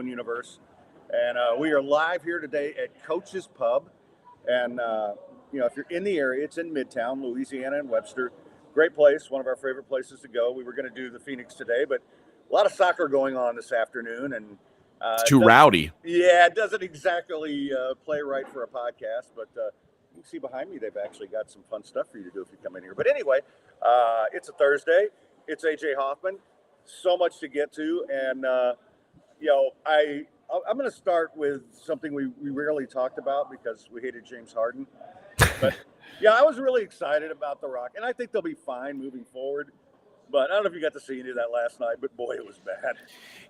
universe. And we are live here today at Coach's Pub. And, if you're in the area, it's in Midtown, Louisiana and Webster. Great place, one of our favorite places to go. We were going to do the Phoenix today, but a lot of soccer going on this afternoon. And it's too rowdy. Yeah, it doesn't exactly play right for a podcast, but you can see behind me, they've actually got some fun stuff for you to do if you come in here. But anyway, it's a Thursday. It's AJ Hoffman. So much to get to. And, I'm going to start with something we rarely talked about because we hated James Harden. But, yeah, I was really excited about the Rock. And I think they'll be fine moving forward. But I don't know if you got to see any of that last night, but boy, it was bad.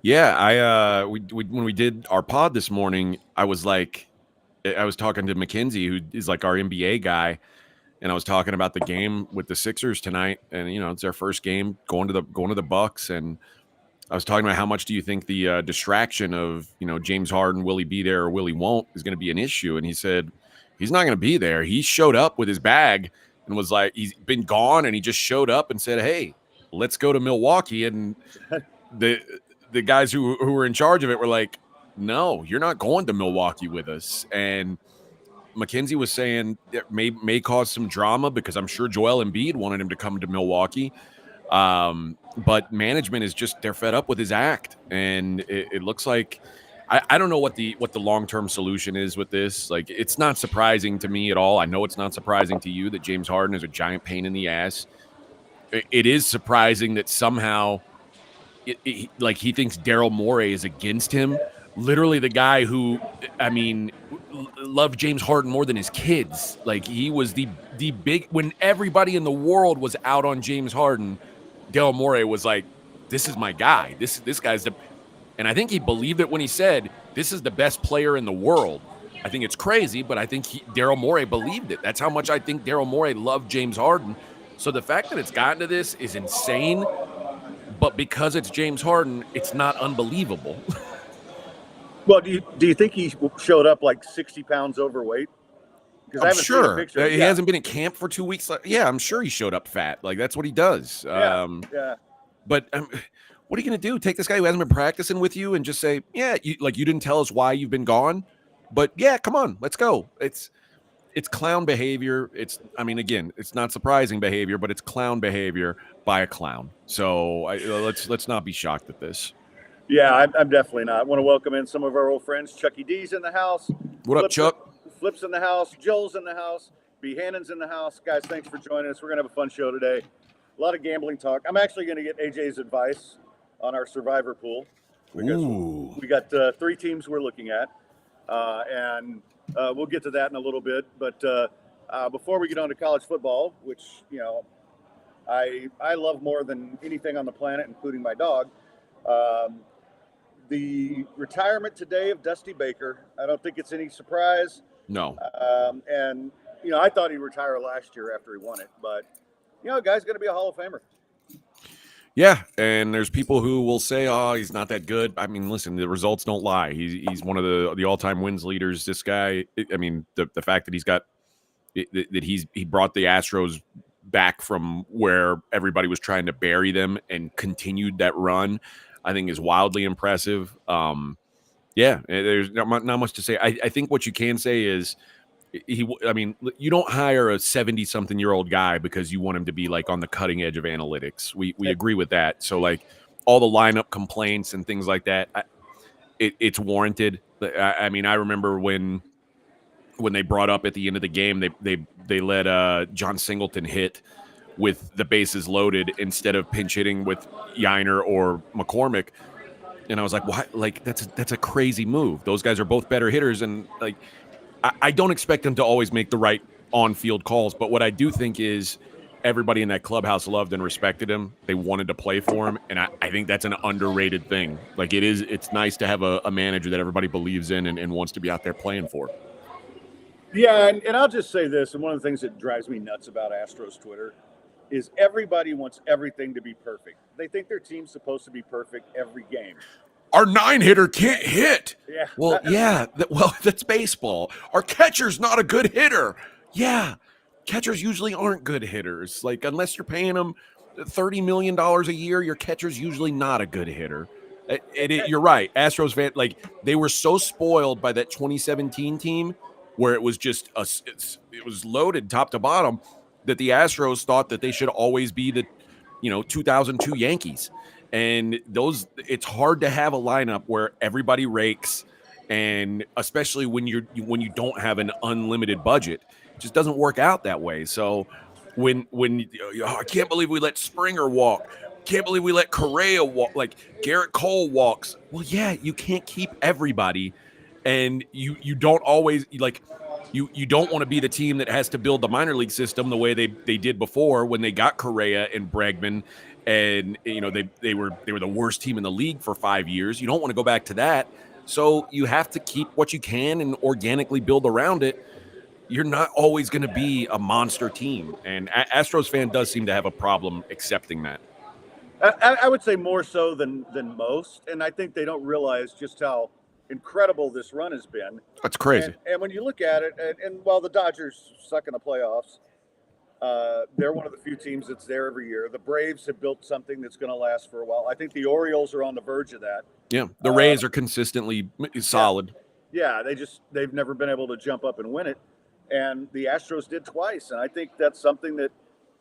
Yeah, when we did our pod this morning, I was talking to Mackenzie, who is like our NBA guy, and I was talking about the game with the Sixers tonight, and it's their first game going to the Bucks, and I was talking about how much do you think the distraction of James Harden, will he be there or will he won't, is going to be an issue, and he said he's not going to be there. He showed up with his bag and was like, he's been gone, and he just showed up and said, hey, let's go to Milwaukee, and the guys who were in charge of it were like, no, you're not going to Milwaukee with us. And Mackenzie was saying it may cause some drama because I'm sure Joel Embiid wanted him to come to Milwaukee. But management is they're fed up with his act. And it looks like, I don't know what the long-term solution is with this. Like, it's not surprising to me at all. I know it's not surprising to you that James Harden is a giant pain in the ass. It is surprising that somehow he thinks Daryl Morey is against him. Literally the guy who, loved James Harden more than his kids. Like, he was the big, when everybody in the world was out on James Harden, Daryl Morey was like, this is my guy. This guy's and I think he believed it when he said, this is the best player in the world. I think it's crazy, but I think Daryl Morey believed it. That's how much I think Daryl Morey loved James Harden. So the fact that it's gotten to this is insane, but because it's James Harden, it's not unbelievable. Well, do you think he showed up like 60 pounds overweight? Because I'm sure he hasn't been in camp for 2 weeks. Yeah, I'm sure he showed up fat. Like, that's what he does. Yeah. But what are you going to do? Take this guy who hasn't been practicing with you and just say, yeah, you didn't tell us why you've been gone, but yeah, come on, let's go. It's clown behavior. Again, it's not surprising behavior, but it's clown behavior by a clown. So let's not be shocked at this. Yeah, I'm definitely not. I want to welcome in some of our old friends. Chucky D's in the house. What up, Chuck? Flip's in the house. Joel's in the house. B. Hannon's in the house. Guys, thanks for joining us. We're going to have a fun show today. A lot of gambling talk. I'm actually going to get AJ's advice on our survivor pool. Because we got 3 teams we're looking at. And we'll get to that in a little bit. But before we get on to college football, which, I love more than anything on the planet, including my dog, the retirement today of Dusty Baker, I don't think it's any surprise. No. And, I thought he'd retire last year after he won it. But, guy's going to be a Hall of Famer. Yeah, and there's people who will say, oh, he's not that good. I mean, listen, the results don't lie. He's one of the all-time wins leaders. This guy, the fact that he brought the Astros back from where everybody was trying to bury them and continued that run, I think is wildly impressive. Yeah, there's not much to say. I think what you can say is you don't hire a 70-something-year-old guy because you want him to be like on the cutting edge of analytics. We agree with that. So like all the lineup complaints and things like that, it's warranted. I remember when they brought up at the end of the game, they let John Singleton hit with the bases loaded instead of pinch hitting with Yiner or McCormick. And I was like, why? Like, that's a crazy move. Those guys are both better hitters. And like, I don't expect them to always make the right on-field calls. But what I do think is everybody in that clubhouse loved and respected him. They wanted to play for him. And I think that's an underrated thing. Like, it's nice to have a manager that everybody believes in and wants to be out there playing for. Yeah. And I'll just say this. And one of the things that drives me nuts about Astros Twitter is everybody wants everything to be perfect. They think their team's supposed to be perfect every game. Our 9-hitter can't hit. Yeah. Well, yeah. That's baseball. Our catcher's not a good hitter. Yeah. Catchers usually aren't good hitters. Like, unless you're paying them $30 million a year, your catcher's usually not a good hitter. You're right. Astros fan, like they were so spoiled by that 2017 team where it was just it was loaded top to bottom that the Astros thought that they should always be the 2002 Yankees. And it's hard to have a lineup where everybody rakes, and especially when you don't have an unlimited budget, it just doesn't work out that way. So when I can't believe we let Springer walk. Can't believe we let Correa walk. Like Garrett Cole walks. Well, yeah, you can't keep everybody, and you don't always like you don't want to be the team that has to build the minor league system the way they did before when they got Correa and Bregman, and they were the worst team in the league for 5 years. You don't want to go back to that. So you have to keep what you can and organically build around it. You're not always going to be a monster team, and Astros fan does seem to have a problem accepting that. I would say more so than most, and I think they don't realize just how incredible this run has been. That's crazy. And when you look at it, and while the Dodgers suck in the playoffs, they're one of the few teams that's there every year. The Braves have built something that's going to last for a while. I think the Orioles are on the verge of that. Yeah, the Rays are consistently solid. Yeah, they've never been able to jump up and win it, and the Astros did twice, and I think that's something that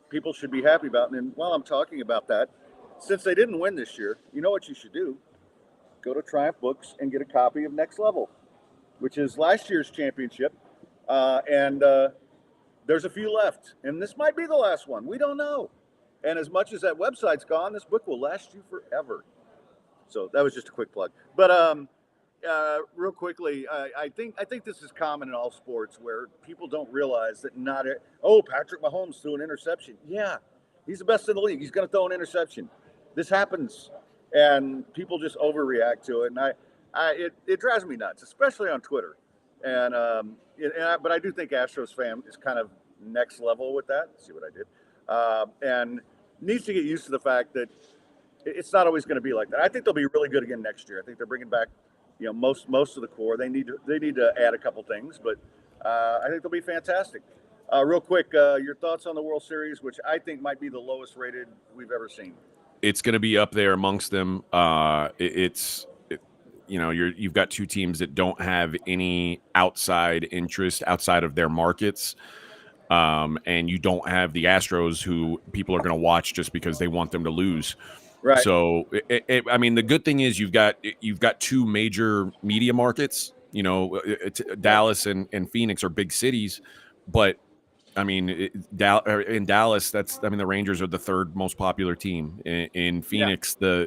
people should be happy about. And while I'm talking about that, since they didn't win this year, you know what you should do? Go to Triumph Books and get a copy of Next Level, which is last year's championship. And there's a few left. And this might be the last one. We don't know. And as much as that website's gone, this book will last you forever. So that was just a quick plug. But real quickly, I think this is common in all sports where people don't realize that Patrick Mahomes threw an interception. Yeah, he's the best in the league. He's going to throw an interception. This happens, and people just overreact to it, and it drives me nuts, especially on Twitter. And but I do think Astros fan is kind of next level with that. See what I did, and needs to get used to the fact that it's not always going to be like that. I think they'll be really good again next year. I think they're bringing back, most of the core. They need to add a couple things, but I think they'll be fantastic. Real quick, your thoughts on the World Series, which I think might be the lowest rated we've ever seen. It's going to be up there amongst them. You've got two teams that don't have any outside interest outside of their markets. And you don't have the Astros, who people are going to watch just because they want them to lose. Right. So, the good thing is you've got two major media markets. Dallas and Phoenix are big cities, but in Dallas, the Rangers are the third most popular team. In Phoenix, I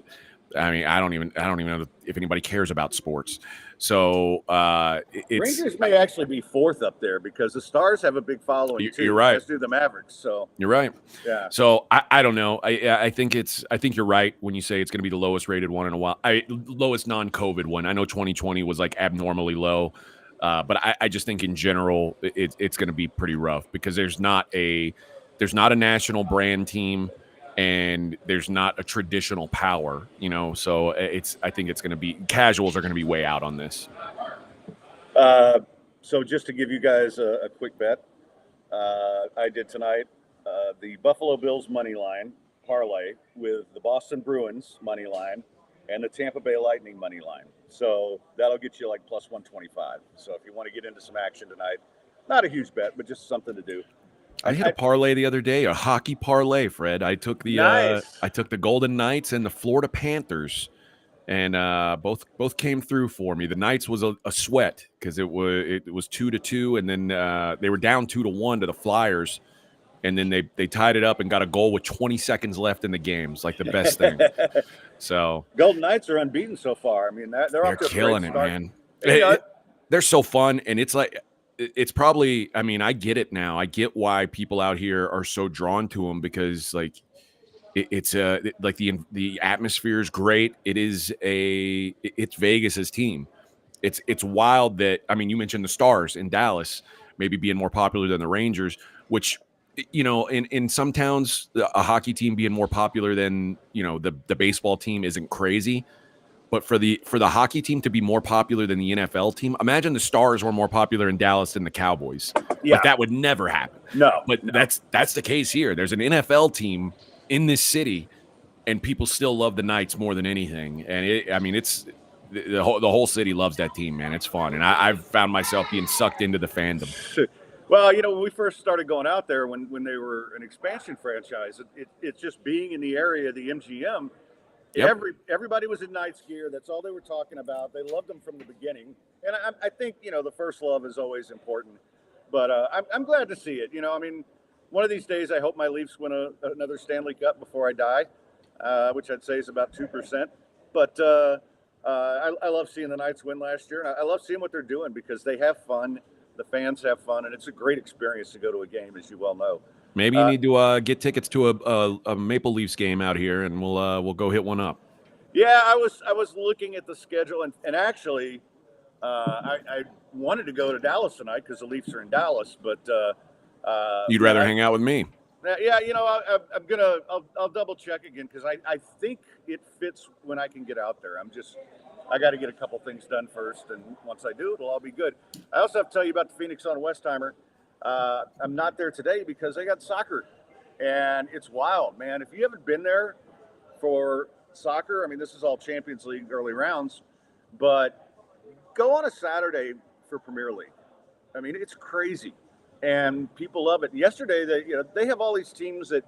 don't even know if anybody cares about sports. So Rangers may actually be fourth up there because the Stars have a big following too. You're right. As do the Mavericks. So you're right. Yeah. So I don't know. I think you're right when you say it's going to be the lowest rated one in a while. Lowest non-COVID one. I know 2020 was like abnormally low. But I just think in general it's going to be pretty rough because there's not a national brand team and there's not a traditional power, So I think it's going to be casuals are going to be way out on this. So just to give you guys a quick bet, I did tonight the Buffalo Bills money line parlay with the Boston Bruins money line and the Tampa Bay Lightning money line. So that'll get you like plus 125. So if you want to get into some action tonight, not a huge bet, but just something to do. I hit a parlay the other day, a hockey parlay, Fred. I took the Golden Knights and the Florida Panthers, and both came through for me. The Knights was a sweat because it was 2-2, and then they were down 2-1 to the Flyers. And then they tied it up and got a goal with 20 seconds left in the game. It's like the best thing. So Golden Knights are unbeaten so far. I mean, they're off to a killing great it, start. man. They're so fun, and it's like it's probably. I mean, I get it now. I get why people out here are so drawn to them because like it's like the atmosphere is great. It's Vegas's team. It's wild that you mentioned the Stars in Dallas maybe being more popular than the Rangers, which. In some towns, a hockey team being more popular than the baseball team isn't crazy, but for the hockey team to be more popular than the NFL team, imagine the Stars were more popular in Dallas than the Cowboys. Yeah, like that would never happen. No, but that's the case here. There's an NFL team in this city, and people still love the Knights more than anything. And it's the whole city loves that team, man. It's fun, and I've found myself being sucked into the fandom. Well, when we first started going out there, when they were an expansion franchise, it's just being in the area, the MGM. Yep. Everybody was in Knights gear. That's all they were talking about. They loved them from the beginning, and I think the first love is always important. But I'm glad to see it. One of these days, I hope my Leafs win another Stanley Cup before I die, which I'd say is about 2%. But I love seeing the Knights win last year, and I love seeing what they're doing because they have fun. The fans have fun, and it's a great experience to go to a game, as you well know. Maybe you need to get tickets to a Maple Leafs game out here, and we'll go hit one up. Yeah, I was looking at the schedule, and actually, I wanted to go to Dallas tonight because the Leafs are in Dallas, but you'd rather hang out with me. Yeah, I'll double check again because I think it fits when I can get out there. I got to get a couple things done first, and once I do, it'll all be good. I also have to tell you about the Phoenix on Westheimer. I'm not there today because I got soccer, and it's wild, man. If you haven't been there for soccer, this is all Champions League early rounds, but go on a Saturday for Premier League. It's crazy, and people love it. Yesterday, they have all these teams that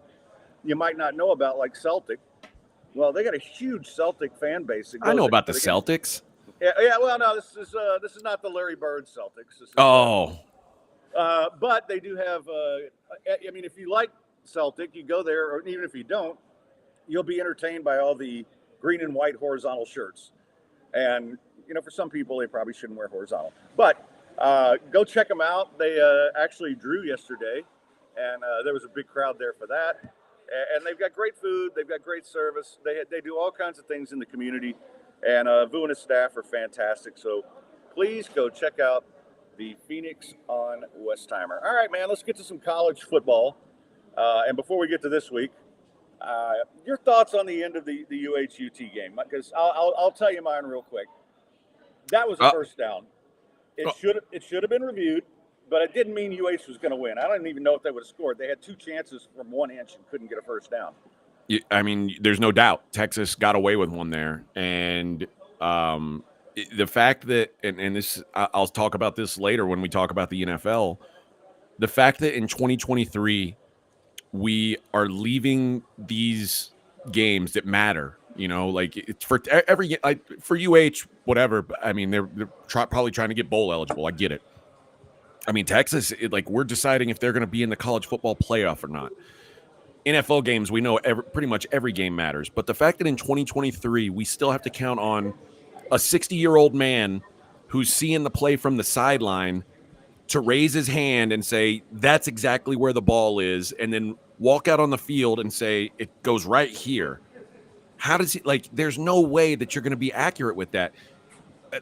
you might not know about, like Celtic. Well, they got a huge Celtic fan base. I know about the Celtics. Yeah. Well, no, this is not the Larry Bird Celtics. But they do have. If you like Celtic, you go there, or even if you don't, you'll be entertained by all the green and white horizontal shirts. And for some people, they probably shouldn't wear horizontal. But go check them out. They actually drew yesterday, and there was a big crowd there for that. And they've got great food. They've got great service. They do all kinds of things in the community. And Vu and his staff are fantastic. So please go check out the Phoenix on Westheimer. All right, man, let's get to some college football. And before we get to this week, your thoughts on the end of the UH-UT game? Because I'll tell you mine real quick. That was a first down. It should have been reviewed. But it didn't mean UH was going to win. I don't even know if they would have scored. They had 2 chances from 1 inch and couldn't get a first down. There's no doubt Texas got away with one there. And the fact that, and this, I'll talk about this later when we talk about the NFL, the fact that in 2023, we are leaving these games that matter, like it's for every, for UH, whatever. They're probably trying to get bowl eligible. I get it. Texas, we're deciding if they're going to be in the college football playoff or not. NFL games, we know pretty much every game matters. But the fact that in 2023, we still have to count on a 60-year-old man who's seeing the play from the sideline to raise his hand and say, that's exactly where the ball is, and then walk out on the field and say, it goes right here. How does he, there's no way that you're going to be accurate with that.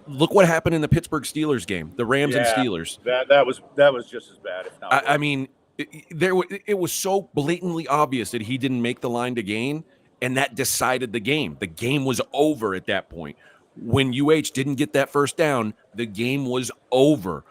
Look what happened in the Pittsburgh Steelers game, the Rams and Steelers. That was just as bad, if not worse. It was so blatantly obvious that he didn't make the line to gain, and that decided the game. The game was over at that point. When UH didn't get that first down, the game was over.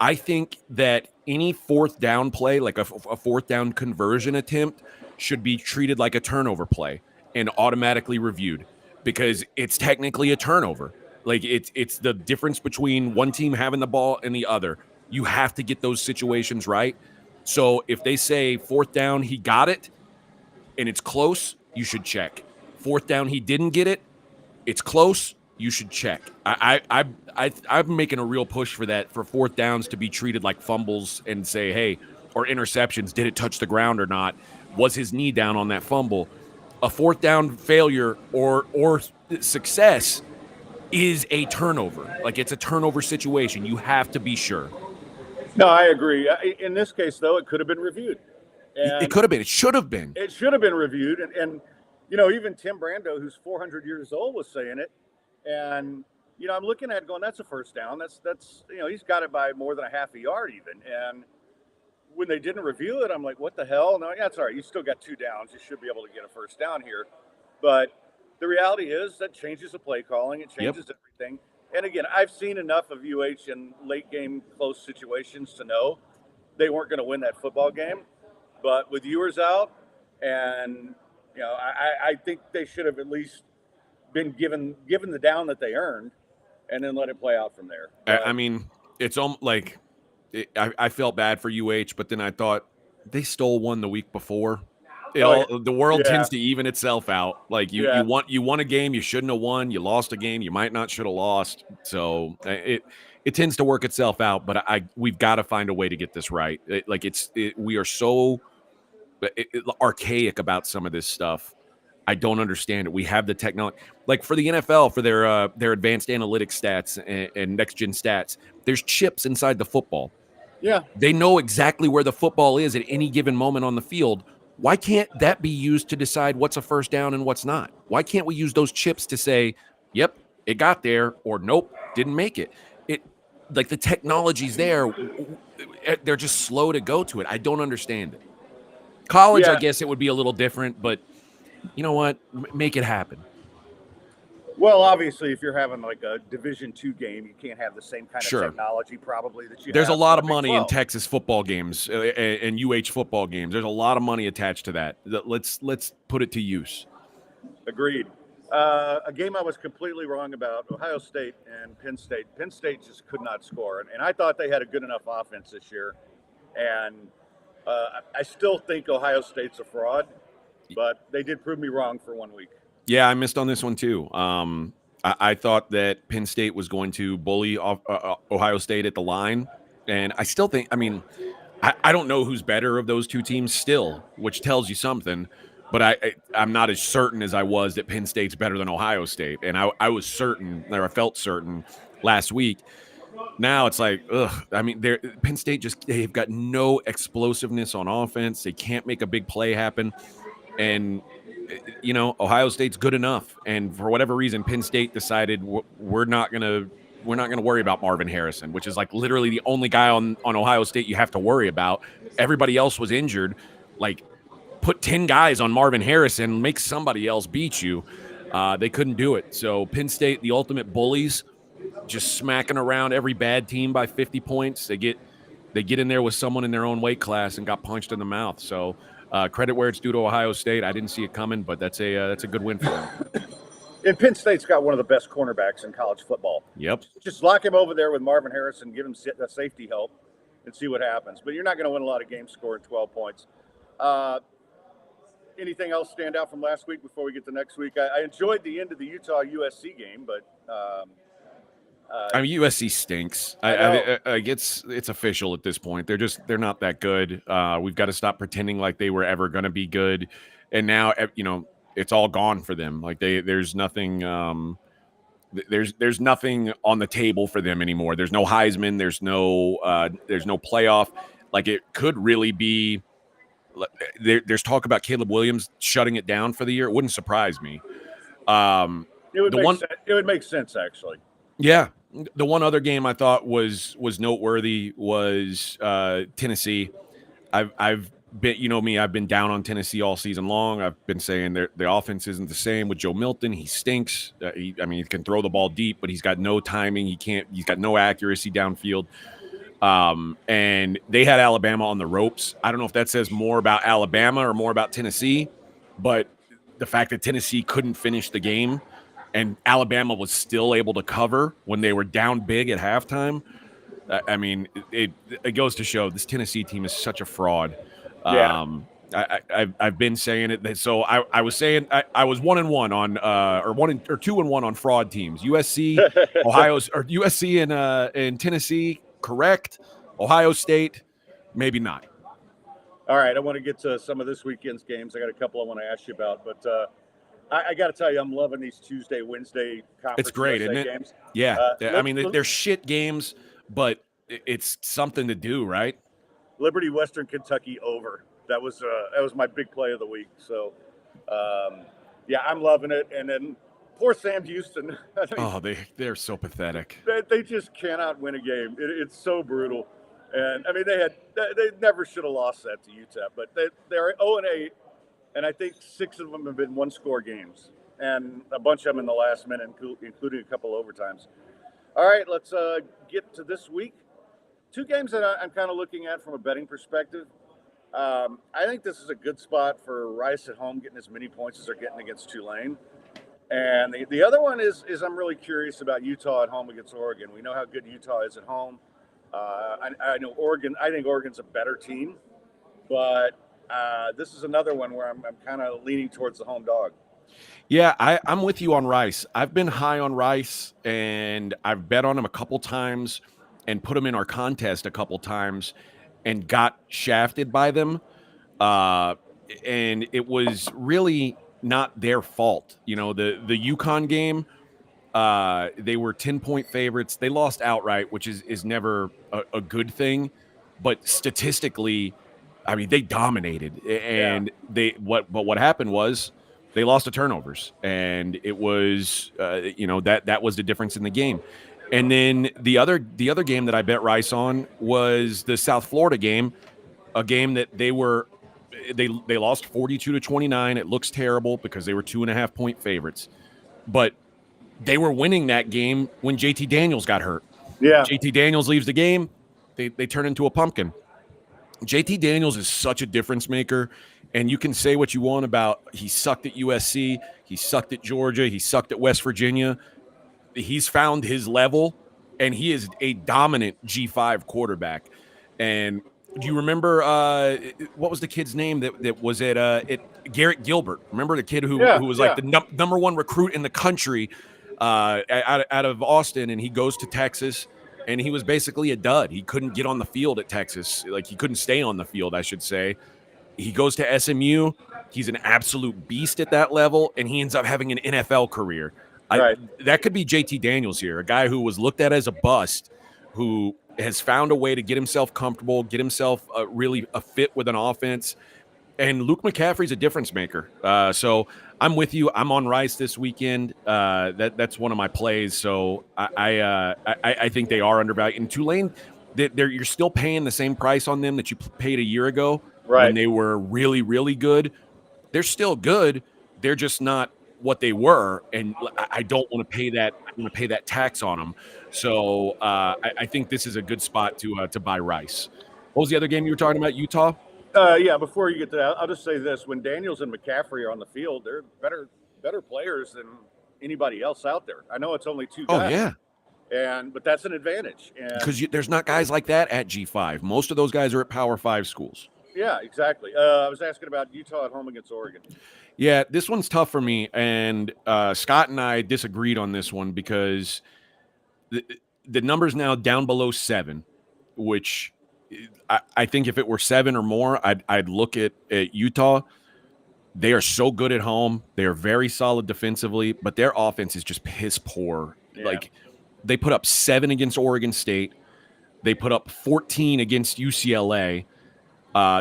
I think that any fourth down play, like a fourth down conversion attempt, should be treated like a turnover play and automatically reviewed because it's technically a turnover. It's the difference between one team having the ball and the other. You have to get those situations right. So if they say fourth down, he got it, and it's close, you should check. Fourth down, he didn't get it, it's close, you should check. I'm making a real push for that, for fourth downs to be treated like fumbles and say, hey, or interceptions, did it touch the ground or not? Was his knee down on that fumble? A fourth down failure or success is a turnover. It's a turnover situation. You have to be sure. No, I agree. In this case, though, it could have been reviewed. It could have been. It should have been. It should have been reviewed. And even Tim Brando, who's 400 years old, was saying it. And, I'm looking at it going, that's a first down. That's he's got it by more than a half a yard even. And when they didn't review it, I'm like, what the hell? No, yeah, it's all right. You still got 2 downs. You should be able to get a first down here. But the reality is that changes the play calling. It changes everything. And again, I've seen enough of UH in late game close situations to know they weren't going to win that football game. But with Ewers out and I think they should have at least been given the down that they earned, and then let it play out from there. I mean, it's like I felt bad for UH, but then I thought they stole one the week before. The world tends to even itself out. Like you won a game you shouldn't have won. You lost a game you might not should have lost. So it tends to work itself out. But we've got to find a way to get this right. We are so archaic about some of this stuff. I don't understand it. We have the technology, like for the NFL, for their advanced analytics stats and next gen stats. There's chips inside the football. Yeah, they know exactly where the football is at any given moment on the field. Why can't that be used to decide what's a first down and what's not? Why can't we use those chips to say, "Yep, it got there," or "Nope, didn't make it"? Like the technology's there. They're just slow to go to it. I don't understand it. College, I guess it would be a little different, but you know what? Make it happen. Well, obviously, if you're having like a Division II game, you can't have the same kind of technology probably that you. There's a lot of money in Texas football games and UH football games. There's a lot of money attached to that. Let's put it to use. Agreed. A game I was completely wrong about: Ohio State and Penn State. Penn State just could not score, and I thought they had a good enough offense this year, and I still think Ohio State's a fraud, but they did prove me wrong for 1 week. Yeah, I missed on this one too. I thought that Penn State was going to bully Ohio State at the line, and I still think. I mean, I don't know who's better of those two teams still, which tells you something. But I'm not as certain as I was that Penn State's better than Ohio State, and I was certain, or I felt certain last week. Now it's like, ugh. I mean, Penn State they've got no explosiveness on offense. They can't make a big play happen, and Ohio State's good enough. And for whatever reason, Penn State decided we're not gonna worry about Marvin Harrison, which is like literally the only guy on Ohio State you have to worry about. Everybody else was injured. Like, put 10 guys on Marvin Harrison, make somebody else beat you. They couldn't do it. So Penn State, the ultimate bullies, just smacking around every bad team by 50 points. They get in there with someone in their own weight class and got punched in the mouth. So credit where it's due to Ohio State. I didn't see it coming, but that's a good win for them. And Penn State's got one of the best cornerbacks in college football. Yep. Just lock him over there with Marvin Harrison, give him the safety help, and see what happens. But you're not going to win a lot of games scoring 12 points. Anything else stand out from last week before we get to next week? I enjoyed the end of the Utah-USC game, but I mean, USC stinks. It's official at this point. They're not that good. We've got to stop pretending like they were ever going to be good. And now, it's all gone for them. Like there's nothing. There's nothing on the table for them anymore. There's no Heisman. There's no playoff. Like, it could really be. There's talk about Caleb Williams shutting it down for the year. It wouldn't surprise me. It would make sense, actually. Yeah. The one other game I thought was noteworthy was Tennessee. I've been, me, I've been down on Tennessee all season long. I've been saying the offense isn't the same with Joe Milton. He stinks. He can throw the ball deep, but he's got no timing. He's got no accuracy downfield. And they had Alabama on the ropes. I don't know if that says more about Alabama or more about Tennessee, but the fact that Tennessee couldn't finish the game and Alabama was still able to cover when they were down big at halftime. It goes to show this Tennessee team is such a fraud. Yeah. I've been saying it. So I was saying I was 1-1 on or 2-1 on fraud teams. USC, USC and Tennessee, correct. Ohio State, maybe not. All right, I want to get to some of this weekend's games. I got a couple I want to ask you about, but I got to tell you, I'm loving these Tuesday, Wednesday conference. It's great, isn't it? Games. Yeah, they're shit games, but it's something to do, right? Liberty Western Kentucky over. That was my big play of the week. So, I'm loving it. And then poor Sam Houston. They're so pathetic. They just cannot win a game. It's so brutal. And they never should have lost that to UTEP, but they're 0-8. And I think 6 of them have been one-score games, and a bunch of them in the last minute, including a couple overtimes. All right, let's get to this week. 2 games that I'm kind of looking at from a betting perspective. I think this is a good spot for Rice at home, getting as many points as they're getting against Tulane. And the other one is I'm really curious about Utah at home against Oregon. We know how good Utah is at home. I know Oregon. I think Oregon's a better team, but this is another one where I'm kind of leaning towards the home dog. Yeah, I'm with you on Rice. I've been high on Rice, and I've bet on him a couple times and put him in our contest a couple times and got shafted by them. Uh, and it was really not their fault. You know, the UConn game, they were 10-point favorites. They lost outright, which is never a good thing. But statistically, I mean, they dominated. And what happened was they lost to turnovers. And it was, that was the difference in the game. And then the other game that I bet Rice on was the South Florida game, a game that they lost 42-29. It looks terrible because they were 2.5-point favorites, but they were winning that game when JT Daniels got hurt. Yeah. JT Daniels leaves the game. They turn into a pumpkin. JT Daniels is such a difference maker, and you can say what you want about he sucked at USC, he sucked at Georgia, he sucked at West Virginia. He's found his level, and he is a dominant G5 quarterback. And do you remember what was the kid's name that was at Garrett Gilbert? Remember the kid who was like the number one recruit in the country out of Austin, and he goes to Texas, and he was basically a dud. He couldn't get on the field at Texas. Like, he couldn't stay on the field, I should say. He goes to SMU. He's an absolute beast at that level, and he ends up having an NFL career. Right. That could be JT Daniels here, a guy who was looked at as a bust, who has found a way to get himself comfortable, get himself really a fit with an offense. And Luke McCaffrey's a difference maker. So I'm with you. I'm on Rice this weekend. That's one of my plays. So I think they are undervalued. And Tulane, you're still paying the same price on them that you paid a year ago when they were really, really good. They're still good. They're just not what they were, and I don't want to pay that. I want to pay that tax on them. So I think this is a good spot to buy Rice. What was the other game you were talking about? Utah. Before you get to that, I'll just say this: when Daniels and McCaffrey are on the field, they're better players than anybody else out there. I know it's only two guys. Oh yeah, but that's an advantage because there's not guys like that at G5. Most of those guys are at Power 5 schools. Yeah, exactly. I was asking about Utah at home against Oregon. Yeah, this one's tough for me, and Scott and I disagreed on this one because the number's now down below 7, which I think if it were 7 or more, I'd look at Utah. They are so good at home. They are very solid defensively, but their offense is just piss poor. Yeah. Like, they put up 7 against Oregon State. They put up 14 against UCLA.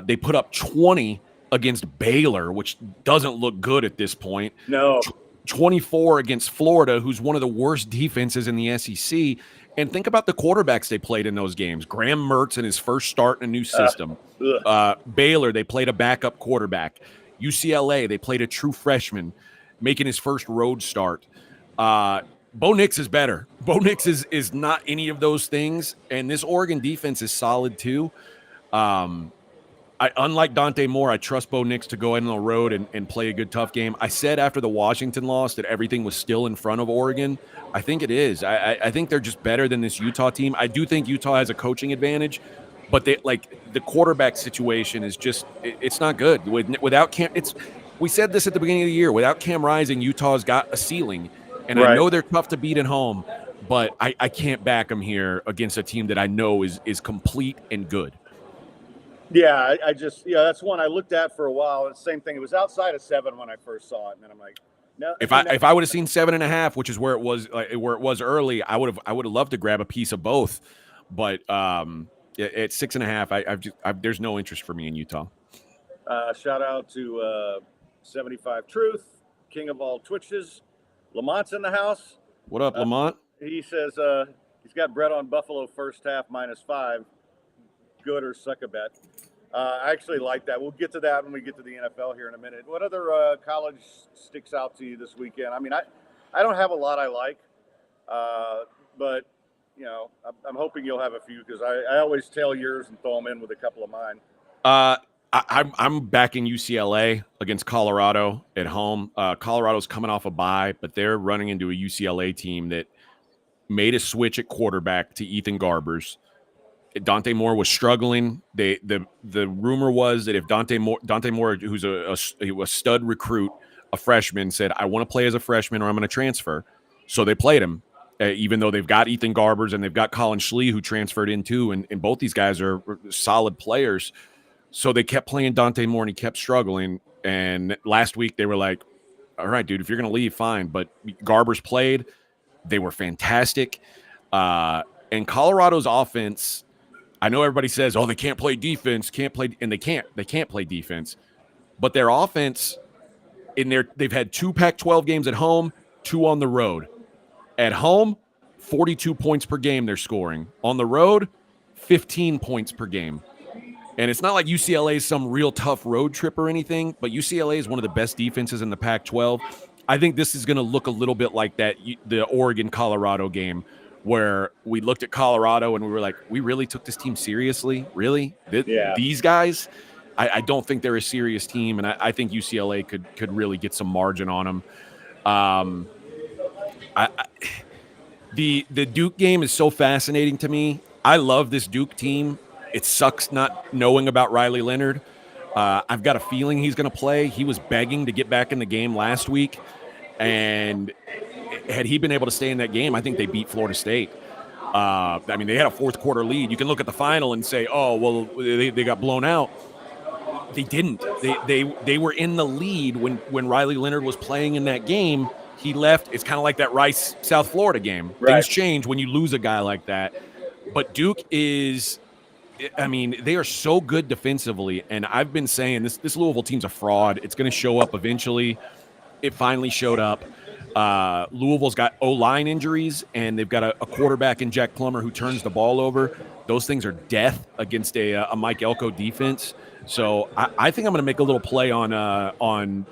They put up 20 against Baylor, which doesn't look good at this point. No. 24 against Florida, who's one of the worst defenses in the SEC. And think about the quarterbacks they played in those games. Graham Mertz in his first start in a new system. Baylor, they played a backup quarterback. UCLA, they played a true freshman making his first road start. Bo Nix is better. Bo Nix is not any of those things, and this Oregon defense is solid too. Unlike Dante Moore, I trust Bo Nix to go in on the road and play a good, tough game. I said after the Washington loss that everything was still in front of Oregon. I think it is. I think they're just better than this Utah team. I do think Utah has a coaching advantage, but the quarterback situation is just it's not good. Without Cam, we said this at the beginning of the year. Without Cam Rising, Utah's got a ceiling, and I know they're tough to beat at home, but I can't back them here against a team that I know is complete and good. Yeah, that's one I looked at for a while. It's the same thing. It was outside of 7 when I first saw it, and then I'm like, no. If I would have seen 7.5, which is where it was early, I would have loved to grab a piece of both. But at 6.5, there's no interest for me in Utah. Shout out to 75 Truth, king of all Twitches. Lamont's in the house. What up, Lamont? He says he's got Brett on Buffalo first half -5. Good or suck a bet. I actually like that. We'll get to that when we get to the NFL here in a minute. What other college sticks out to you this weekend? I mean, I don't have a lot I like, but I'm hoping you'll have a few because I always tail yours and throw them in with a couple of mine. I'm backing UCLA against Colorado at home. Colorado's coming off a bye, but they're running into a UCLA team that made a switch at quarterback to Ethan Garbers. Dante Moore was struggling. The rumor was that if Dante Moore, who's a stud recruit, a freshman, said, "I want to play as a freshman or I'm going to transfer," so they played him. Even though they've got Ethan Garbers and they've got Colin Schlee, who transferred in too, and both these guys are solid players. So they kept playing Dante Moore, and he kept struggling. And last week they were like, "All right, dude, if you're going to leave, fine." But Garbers played. They were fantastic. And Colorado's offense, I know everybody says, "Oh, they can't play defense, and they can't. They can't play defense. But their offense, they've had 2 Pac-12 games at home, 2 on the road. At home, 42 points per game they're scoring. On the road, 15 points per game. And it's not like UCLA is some real tough road trip or anything, but UCLA is one of the best defenses in the Pac-12. I think this is going to look a little bit like the Oregon-Colorado game, where we looked at Colorado and we were like, we really took this team seriously? Really? These guys? I don't think they're a serious team, and I think UCLA could really get some margin on them. The Duke game is so fascinating to me. I love this Duke team. It sucks not knowing about Riley Leonard. I've got a feeling he's going to play. He was begging to get back in the game last week, and had he been able to stay in that game, I think they beat Florida State. I mean, they had a fourth quarter lead. You can look at the final and say, "Oh, well, they got blown out." They didn't. They were in the lead when Riley Leonard was playing in that game. He left. It's kind of like that Rice South Florida game. Right. Things change when you lose a guy like that. But Duke is, I mean, they are so good defensively. And I've been saying this Louisville team's a fraud. It's going to show up eventually. It finally showed up. Louisville's got O-line injuries, and they've got a quarterback in Jack Plummer who turns the ball over. Those things are death against a Mike Elko defense. So I think I'm going to make a little play on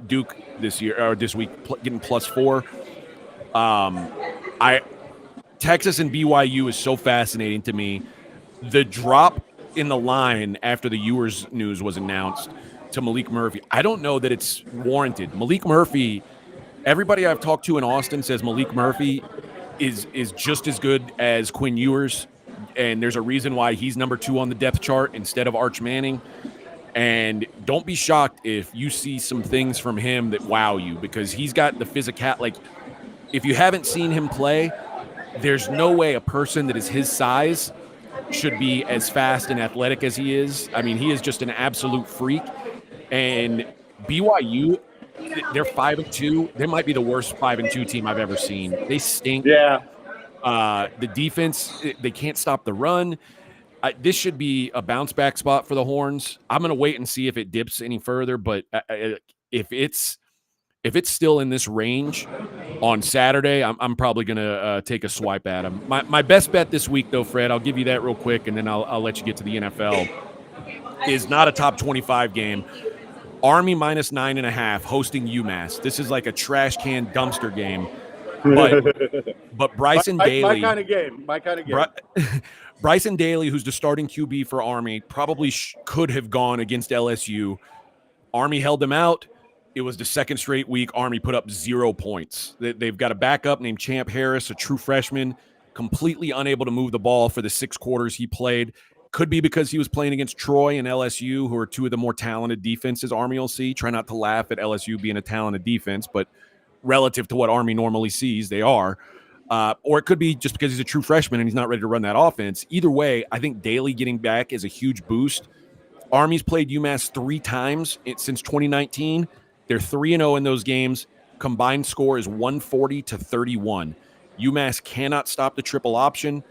Duke this year or this week, getting +4. Texas and BYU is so fascinating to me. The drop in the line after the Ewers news was announced to Malik Murphy, I don't know that it's warranted. Malik Murphy, everybody I've talked to in Austin says Malik Murphy is just as good as Quinn Ewers, and there's a reason why he's number 2 on the depth chart instead of Arch Manning. And don't be shocked if you see some things from him that wow you, because he's got the physical. Like, if you haven't seen him play, there's no way a person that is his size should be as fast and athletic as he is. I mean, he is just an absolute freak. And BYU, they're 5-2. They might be the worst 5-2 team I've ever seen. They stink. Yeah. The defense, they can't stop the run. This should be a bounce back spot for the Horns. I'm going to wait and see if it dips any further. But if it's still in this range on Saturday, I'm probably going to take a swipe at them. My best bet this week, though, Fred, I'll give you that real quick, and then I'll let you get to the NFL, is not a top 25 game. Army -9.5 hosting UMass. This is like a trash can dumpster game. But Bryson Daly. My kind of game. Bryson Daly, who's the starting QB for Army, probably could have gone against LSU. Army held them out. It was the second straight week Army put up 0 points. They've got a backup named Champ Harris, a true freshman, completely unable to move the ball for the 6 quarters he played. Could be because he was playing against Troy and LSU, who are 2 of the more talented defenses Army will see. Try not to laugh at LSU being a talented defense, but relative to what Army normally sees, they are. Or it could be just because he's a true freshman and he's not ready to run that offense. Either way, I think Daly getting back is a huge boost. Army's played UMass 3 times since 2019. They're 3-0 in those games. Combined score is 140-31. UMass cannot stop the triple option.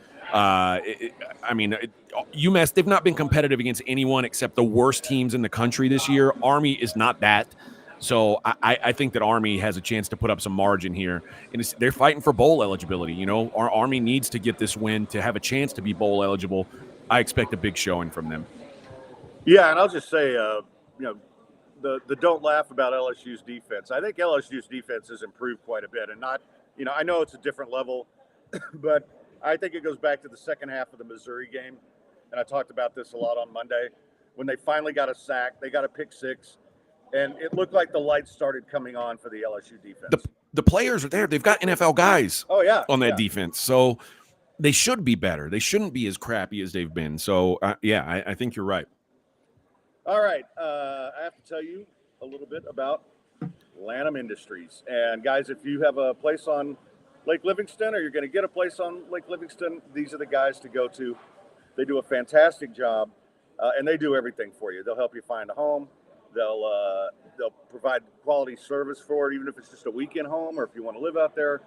UMass, they've not been competitive against anyone except the worst teams in the country this year. Army is not that. So I think that Army has a chance to put up some margin here. And they're fighting for bowl eligibility. You know, our Army needs to get this win to have a chance to be bowl eligible. I expect a big showing from them. Yeah, and I'll just say, the don't laugh about LSU's defense. I think LSU's defense has improved quite a bit. And I know it's a different level, but I think it goes back to the second half of the Missouri game. And I talked about this a lot on Monday, when they finally got a sack. They got a pick six, and it looked like the lights started coming on for the LSU defense. The players are there. They've got NFL guys on that defense. So they should be better. They shouldn't be as crappy as they've been. So, I think you're right. All right. I have to tell you a little bit about Lanham Industries. And, guys, if you have a place on Lake Livingston or you're going to get a place on Lake Livingston, these are the guys to go to. They do a fantastic job, and they do everything for you. They'll help you find a home. They'll provide quality service for it, even if it's just a weekend home or if you want to live out there.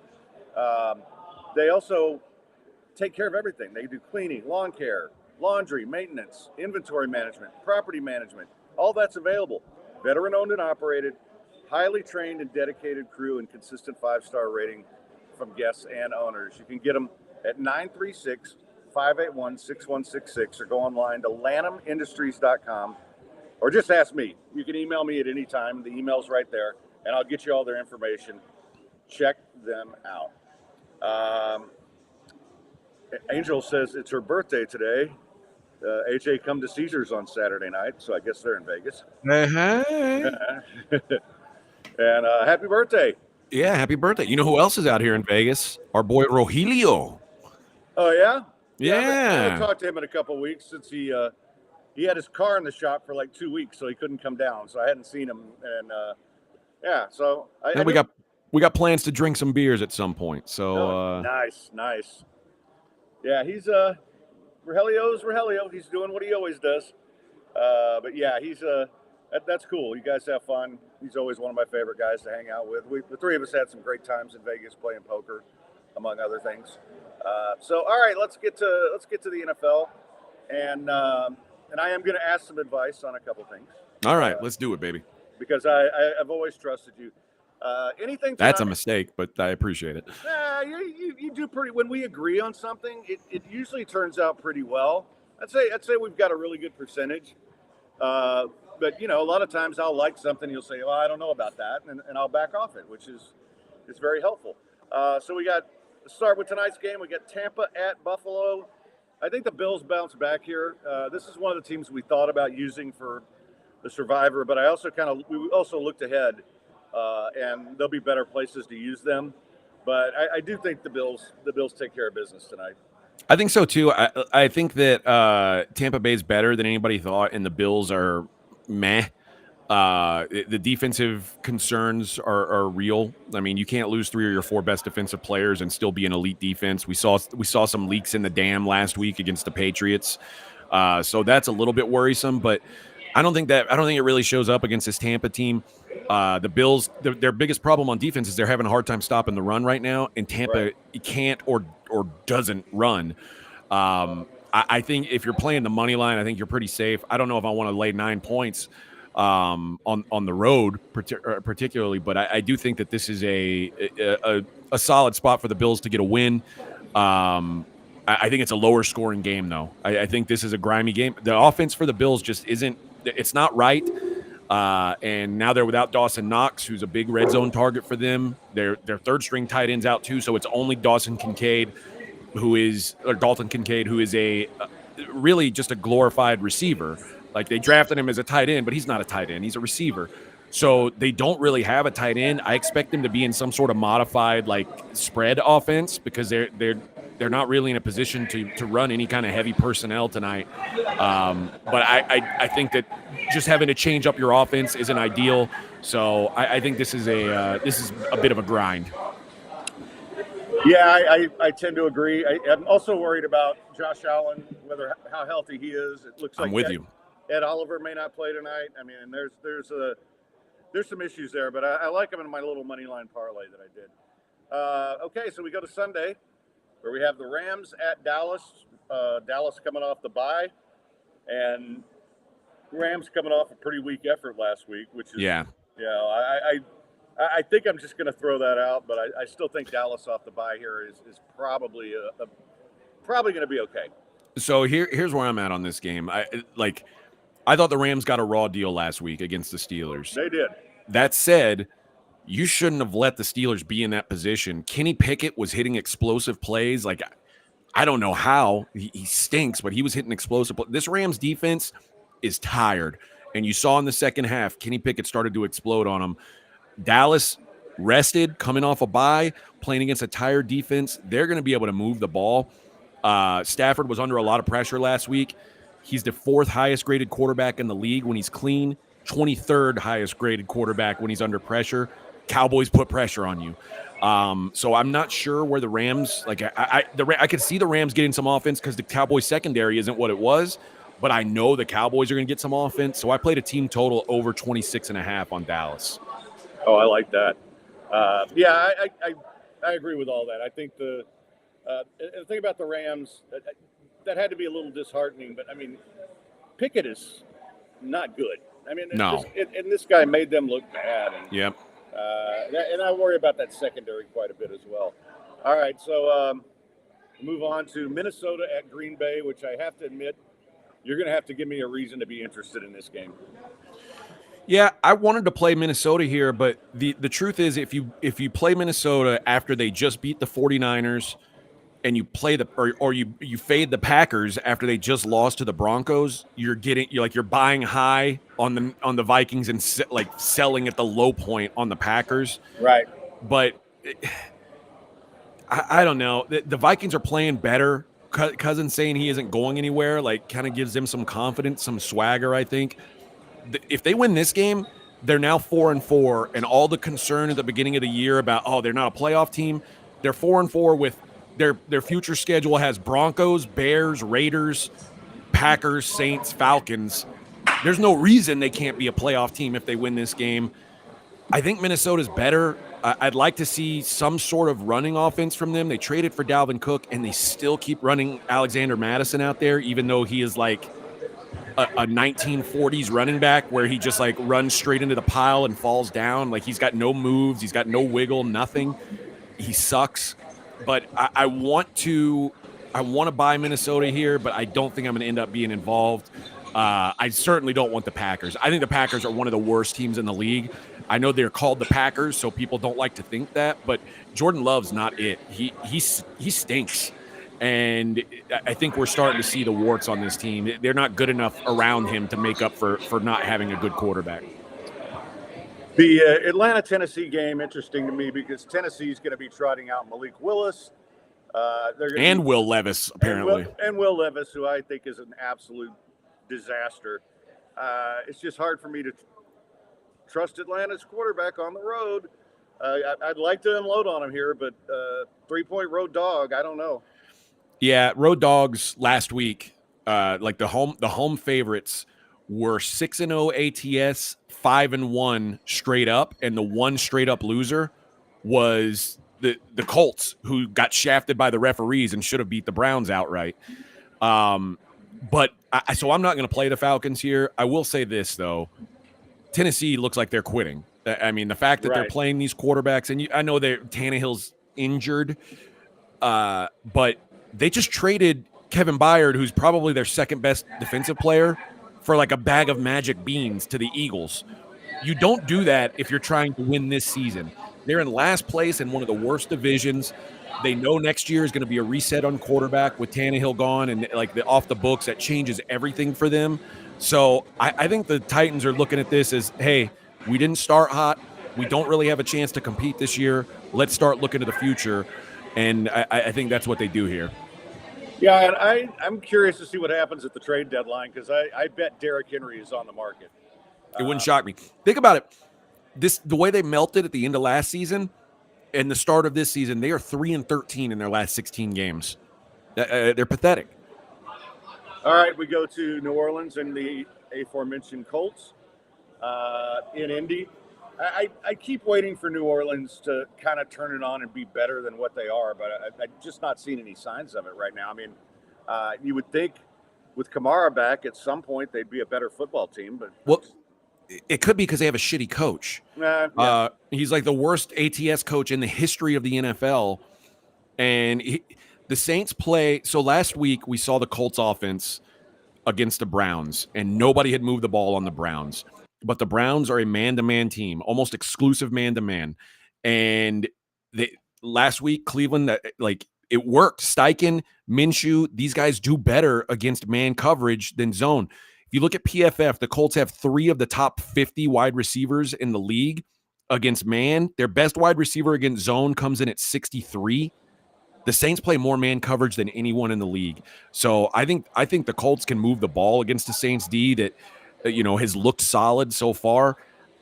They also take care of everything. They do cleaning, lawn care, laundry, maintenance, inventory management, property management. All that's available. Veteran owned and operated, highly trained and dedicated crew, and consistent 5-star rating from guests and owners. You can get them at 936-581-6166 or go online to lanhamindustries.com. Or just ask me. You can email me at any time. The email's right there, and I'll get you all their information. Check them out. Angel says it's her birthday today. AJ come to Caesars on Saturday night, so I guess they're in Vegas. Hey. And happy birthday. Yeah, happy birthday. You know who else is out here in Vegas? Our boy Rogelio. Oh, yeah? Yeah. I haven't talked to him in a couple of weeks since he had his car in the shop for like 2 weeks, so he couldn't come down. So I hadn't seen him, and so we got plans to drink some beers at some point. So nice. Yeah, he's Rogelio. He's doing what he always does. But yeah, he's that's cool. You guys have fun. He's always one of my favorite guys to hang out with. The three of us had some great times in Vegas playing poker, among other things. So all right, let's get to the NFL, and I am going to ask some advice on a couple things. All right, let's do it, baby. Because I've always trusted you. Anything tonight, that's a mistake, but I appreciate it. You do pretty. When we agree on something, it usually turns out pretty well. I'd say we've got a really good percentage. But a lot of times I'll like something, you'll say, "Well, I don't know about that," and I'll back off it, which is very helpful. So let's start with tonight's game. We got Tampa at Buffalo. I think the Bills bounce back here. This is one of the teams we thought about using for the Survivor, but we also looked ahead, and there'll be better places to use them. But I do think the Bills take care of business tonight. I think so too. I think that Tampa Bay is better than anybody thought, and the Bills are meh. The defensive concerns are real. I mean, you can't lose 3 of your 4 best defensive players and still be an elite defense. We saw some leaks in the dam last week against the Patriots, so that's a little bit worrisome. But I don't think it really shows up against this Tampa team. The Bills, their biggest problem on defense is they're having a hard time stopping the run right now, and Tampa can't or doesn't run. I think if you're playing the money line, I think you're pretty safe. I don't know if I want to lay 9 points on the road particularly, but I do think that this is a solid spot for the Bills to get a win. I think it's a lower scoring game though. I think this is a grimy game. The offense for the Bills just isn't. It's not right. And now they're without Dawson Knox, who's a big red zone target for them. Their third string tight end's out too, so it's only Dalton Kincaid, who is a really just a glorified receiver. Like, they drafted him as a tight end, but he's not a tight end. He's a receiver. So they don't really have a tight end. I expect them to be in some sort of modified spread offense because they're not really in a position to run any kind of heavy personnel tonight. But I think that just having to change up your offense isn't ideal. So I think this is a bit of a grind. Yeah, I tend to agree. I'm also worried about Josh Allen, how healthy he is. It looks like I'm with you. Ed Oliver may not play tonight. I mean, there's some issues there, but I like him in my little money line parlay that I did. Okay, so we go to Sunday, where we have the Rams at Dallas. Dallas coming off the bye, and Rams coming off a pretty weak effort last week, which is I think I'm just going to throw that out, but I still think Dallas off the bye here is probably probably going to be okay. So here's where I'm at on this game. I thought the Rams got a raw deal last week against the Steelers. They did. That said, you shouldn't have let the Steelers be in that position. Kenny Pickett was hitting explosive plays. I don't know how. He stinks, but he was hitting explosive. This Rams defense is tired. And you saw in the second half, Kenny Pickett started to explode on him. Dallas rested, coming off a bye, playing against a tired defense. They're going to be able to move the ball. Stafford was under a lot of pressure last week. He's the 4th highest graded quarterback in the league when he's clean, 23rd highest graded quarterback when he's under pressure. Cowboys put pressure on you. So I'm not sure where the Rams, like I could see the Rams getting some offense because the Cowboys secondary isn't what it was, but I know the Cowboys are going to get some offense. So I played a team total over 26.5 on Dallas. Oh, I like that. Yeah, I agree with all that. I think the thing about the Rams, that had to be a little disheartening, but I mean, Pickett is not good. I mean, no. This guy made them look bad. And, yep. And I worry about that secondary quite a bit as well. All right, so move on to Minnesota at Green Bay, which I have to admit, you're going to have to give me a reason to be interested in this game. Yeah, I wanted to play Minnesota here, but the truth is if you play Minnesota after they just beat the 49ers and you play you fade the Packers after they just lost to the Broncos, you're buying high on the Vikings and selling at the low point on the Packers. Right. But I don't know. The Vikings are playing better. Cousins saying he isn't going anywhere, kind of gives them some confidence, some swagger, I think. If they win this game, they're now 4-4, and all the concern at the beginning of the year about, they're not a playoff team, they're 4-4 with their future schedule has Broncos, Bears, Raiders, Packers, Saints, Falcons. There's no reason they can't be a playoff team if they win this game. I think Minnesota's better. I'd like to see some sort of running offense from them. They traded for Dalvin Cook, and they still keep running Alexander Mattison out there, even though he is like a 1940s running back where he just runs straight into the pile and falls down. He's got no moves. He's got no wiggle, nothing. He sucks. But I want to buy Minnesota here, but I don't think I'm going to end up being involved. I certainly don't want the Packers. I think the Packers are one of the worst teams in the league. I know they're called the Packers, so people don't like to think that, but Jordan Love's not it. He stinks. And I think we're starting to see the warts on this team. They're not good enough around him to make up for not having a good quarterback. The Atlanta-Tennessee game, interesting to me because Tennessee's going to be trotting out Malik Willis. Will Levis, apparently. And Will Levis, who I think is an absolute disaster. It's just hard for me to trust Atlanta's quarterback on the road. I'd like to unload on him here, but 3-point road dog, I don't know. Yeah, road dogs last week, the home favorites were 6-0 ATS, 5-1 straight up, and the one straight up loser was the Colts, who got shafted by the referees and should have beat the Browns outright. So I'm not going to play the Falcons here. I will say this though, Tennessee looks like they're quitting. I mean, the fact that they're playing these quarterbacks, and I know Tannehill's injured, but they just traded Kevin Byard, who's probably their second best defensive player, for a bag of magic beans to the Eagles. You don't do that if you're trying to win this season. They're in last place in one of the worst divisions. They know next year is going to be a reset on quarterback with Tannehill gone and the off the books. That changes everything for them. So I think the Titans are looking at this as, hey, we didn't start hot. We don't really have a chance to compete this year. Let's start looking to the future. And I think that's what they do here. Yeah, and I'm curious to see what happens at the trade deadline because I bet Derrick Henry is on the market. It wouldn't shock me. Think about it. The way they melted at the end of last season and the start of this season, they are 3-13 in their last 16 games. They're pathetic. All right, we go to New Orleans and the aforementioned Colts in Indy. I keep waiting for New Orleans to kind of turn it on and be better than what they are, but I'm just not seeing any signs of it right now. I mean, you would think with Kamara back at some point they'd be a better football team, but it could be because they have a shitty coach. Yeah. He's like the worst ATS coach in the history of the NFL, and the Saints play. So last week we saw the Colts offense against the Browns, and nobody had moved the ball on the Browns. But the Browns are a man-to-man team, almost exclusive man-to-man. And last week, Cleveland, it worked. Steichen, Minshew, these guys do better against man coverage than zone. If you look at PFF, the Colts have 3 of the top 50 wide receivers in the league against man. Their best wide receiver against zone comes in at 63. The Saints play more man coverage than anyone in the league. So I think the Colts can move the ball against the Saints D that has looked solid so far.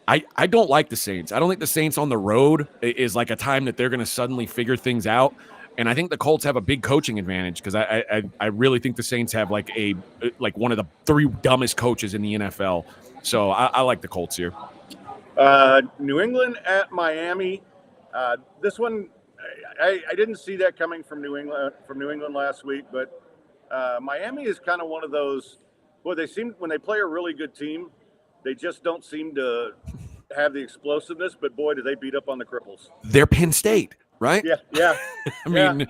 I don't like the Saints. I don't think the Saints on the road is like a time that they're going to suddenly figure things out. And I think the Colts have a big coaching advantage because I really think the Saints have like one of the 3 dumbest coaches in the NFL. So I like the Colts here. New England at Miami. This one, I didn't see that coming from New England last week, but Miami is kind of one of those. Boy, they seem when they play a really good team, they just don't seem to have the explosiveness. But boy, do they beat up on the cripples. They're Penn State, right? Yeah. I mean,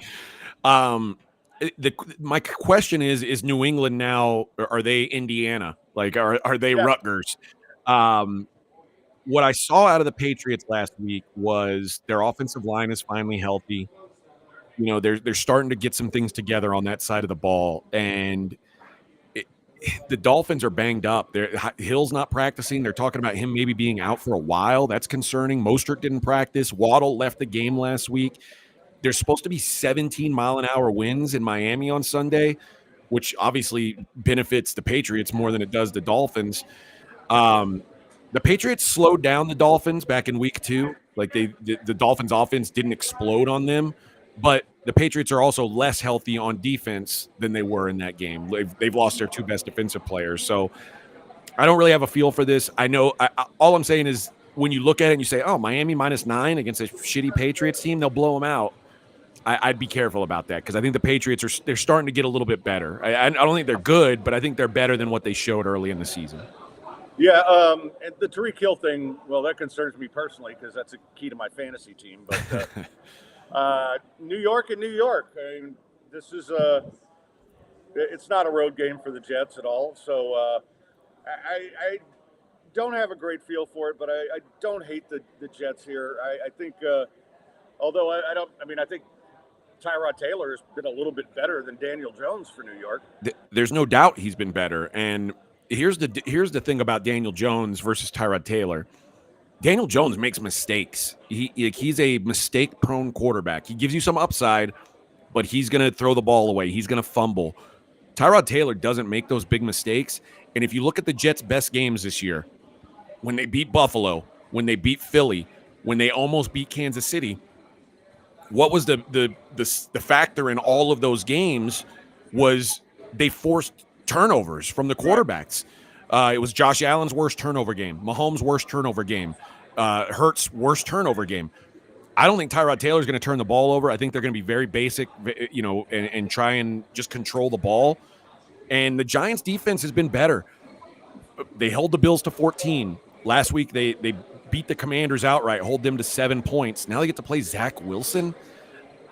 my question is New England now? Are they Indiana? Like, are they Rutgers? What I saw out of the Patriots last week was their offensive line is finally healthy. They're starting to get some things together on that side of the ball, and the Dolphins are banged up. Hill's not practicing. They're talking about him maybe being out for a while. That's concerning. Mostert didn't practice. Waddle left the game last week. There's supposed to be 17-mile-an-hour winds in Miami on Sunday, which obviously benefits the Patriots more than it does the Dolphins. The Patriots slowed down the Dolphins back in week 2. Like the Dolphins offense didn't explode on them, but the Patriots are also less healthy on defense than they were in that game. They've lost their 2 best defensive players. So I don't really have a feel for this. I know all I'm saying is when you look at it and you say, oh, Miami -9 against a shitty Patriots team, they'll blow them out. I'd be careful about that because I think the Patriots they're starting to get a little bit better. I don't think they're good, but I think they're better than what they showed early in the season. Yeah, and the Tyreek Hill thing, well, that concerns me personally because that's a key to my fantasy team. But New York and New York, I mean, this is it's not a road game for the Jets at all. So I don't have a great feel for it, but I don't hate the Jets here. I think, although I think Tyrod Taylor has been a little bit better than Daniel Jones for New York. There's no doubt he's been better. And here's the thing about Daniel Jones versus Tyrod Taylor. Daniel Jones makes mistakes. He's a mistake-prone quarterback. He gives you some upside, but he's going to throw the ball away. He's going to fumble. Tyrod Taylor doesn't make those big mistakes. And if you look at the Jets' best games this year, when they beat Buffalo, when they beat Philly, when they almost beat Kansas City, what was the factor in all of those games was they forced turnovers from the quarterbacks. It was Josh Allen's worst turnover game, Mahomes' worst turnover game, Hurts' worst turnover game. I don't think Tyrod Taylor is going to turn the ball over. I think they're going to be very basic, and try and just control the ball. And the Giants' defense has been better. They held the Bills to 14. Last week, they beat the Commanders outright, hold them to 7 points. Now they get to play Zach Wilson.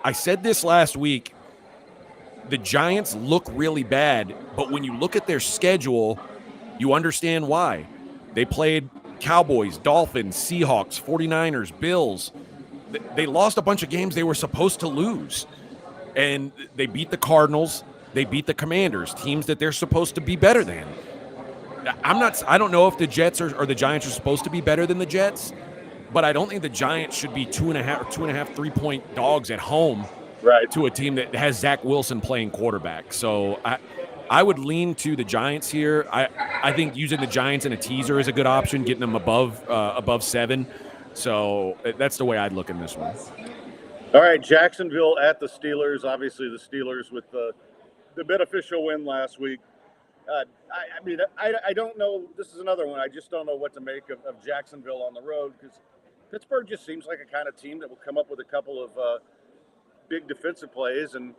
I said this last week. The Giants look really bad, but when you look at their schedule, you understand why. They played Cowboys, Dolphins, Seahawks, 49ers, Bills. They lost a bunch of games they were supposed to lose. And they beat the Cardinals. They beat the Commanders, teams that they're supposed to be better than. I don't know if the Jets or the Giants are supposed to be better than the Jets, but I don't think the Giants should be 2.5 or 2.5 3-point dogs at home. Right. To a team that has Zach Wilson playing quarterback. So I would lean to the Giants here. I think using the Giants in a teaser is a good option, getting them above 7. So that's the way I'd look in this one. All right, Jacksonville at the Steelers. Obviously, the Steelers with the beneficial win last week. I don't know. This is another one. I just don't know what to make of Jacksonville on the road because Pittsburgh just seems like a kind of team that will come up with a couple of big defensive plays, and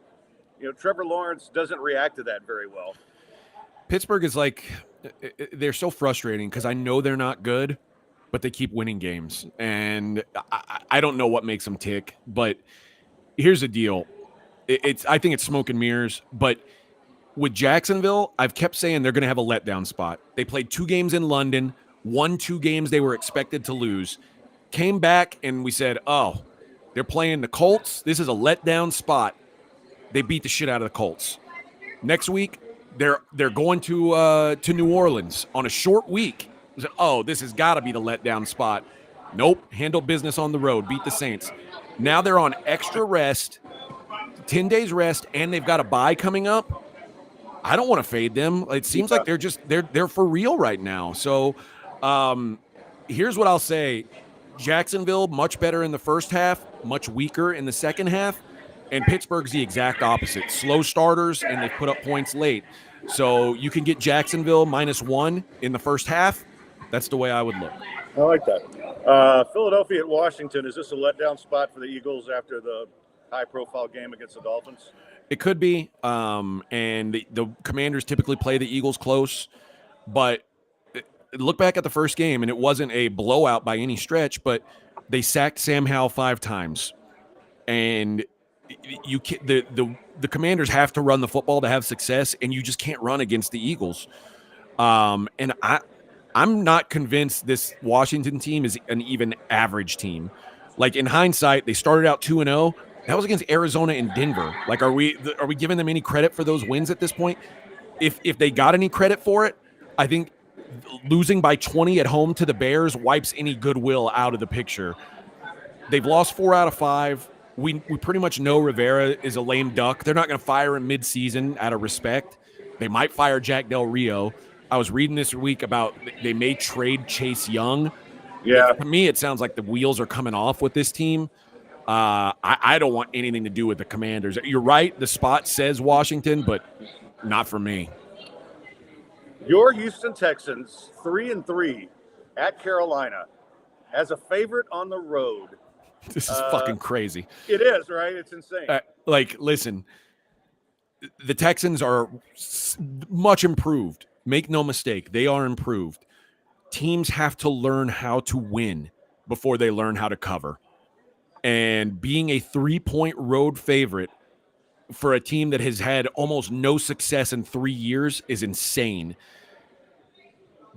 Trevor Lawrence doesn't react to that very well. Pittsburgh is they're so frustrating because I know they're not good, but they keep winning games, and I don't know what makes them tick. But here's the deal: I think it's smoke and mirrors. But with Jacksonville, I've kept saying they're going to have a letdown spot. They played 2 games in London, won 2 games they were expected to lose, came back, and we said, oh. They're playing the Colts. This is a letdown spot. They beat the shit out of the Colts. Next week, they're going to New Orleans on a short week. Oh, this has got to be the letdown spot. Nope, handle business on the road, beat the Saints. Now they're on extra rest, 10 days rest, and they've got a bye coming up. I don't want to fade them. It seems like they're for real right now. So here's what I'll say. Jacksonville, much better in the first half, much weaker in the second half. And Pittsburgh's the exact opposite. Slow starters, and they put up points late. So you can get Jacksonville -1 in the first half. That's the way I would look. I like that. Philadelphia at Washington, is this a letdown spot for the Eagles after the high-profile game against the Dolphins? It could be. And the Commanders typically play the Eagles close. But look back at the first game, and it wasn't a blowout by any stretch, but they sacked Sam Howell 5 times. And the Commanders have to run the football to have success, and you just can't run against the Eagles. And I'm not convinced this Washington team is an even average team. Like, in hindsight, they started out 2-0. That was against Arizona and Denver. Like, are we giving them any credit for those wins at this point? If they got any credit for it, I think losing by 20 at home to the Bears wipes any goodwill out of the picture. They've lost 4 out of 5. We pretty much know Rivera is a lame duck. They're not going to fire him mid-season out of respect. They might fire Jack Del Rio. I was reading this week about they may trade Chase Young. Yeah. To me, it sounds like the wheels are coming off with this team. I don't want anything to do with the Commanders. You're right. The spot says Washington, but not for me. Your Houston Texans, 3-3 at Carolina, as a favorite on the road. This is fucking crazy. It is, right? It's insane. Listen, the Texans are much improved. Make no mistake, they are improved. Teams have to learn how to win before they learn how to cover. And being a 3-point road favorite for a team that has had almost no success in 3 years is insane.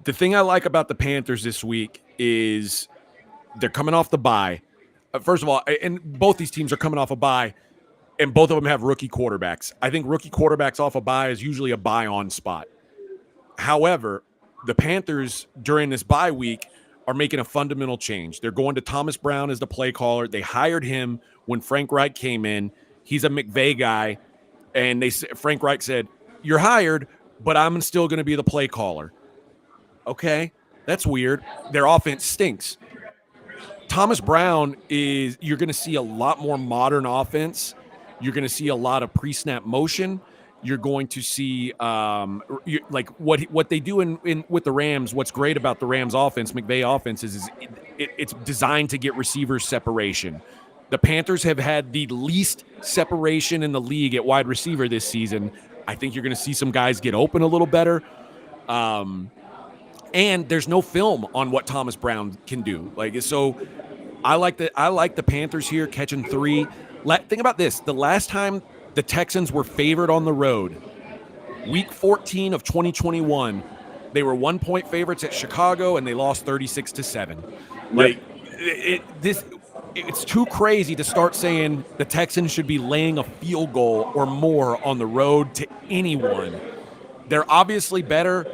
The thing I like about the Panthers this week is they're coming off the bye. First of all, and both these teams are coming off a bye, and both of them have rookie quarterbacks. I think rookie quarterbacks off a bye is usually a bye-on spot. However, the Panthers during this bye week are making a fundamental change. They're going to Thomas Brown as the play caller. They hired him when Frank Reich came in. He's a McVay guy, and Frank Reich said, "You're hired, but I'm still going to be the play caller." Okay, that's weird. Their offense stinks. Thomas Brown you're going to see a lot more modern offense. You're going to see a lot of pre-snap motion. You're going to see like what they do in with the Rams. What's great about the Rams offense, McVay offense, is it's designed to get receivers separation. The Panthers have had the least separation in the league at wide receiver this season. I think you're going to see some guys get open a little better. And there's no film on what Thomas Brown can do. So I like the Panthers here catching 3. Think about this. The last time the Texans were favored on the road, week 14 of 2021, they were 1-point favorites at Chicago, and they lost 36-7. It's too crazy to start saying the Texans should be laying a field goal or more on the road to anyone. They're obviously better,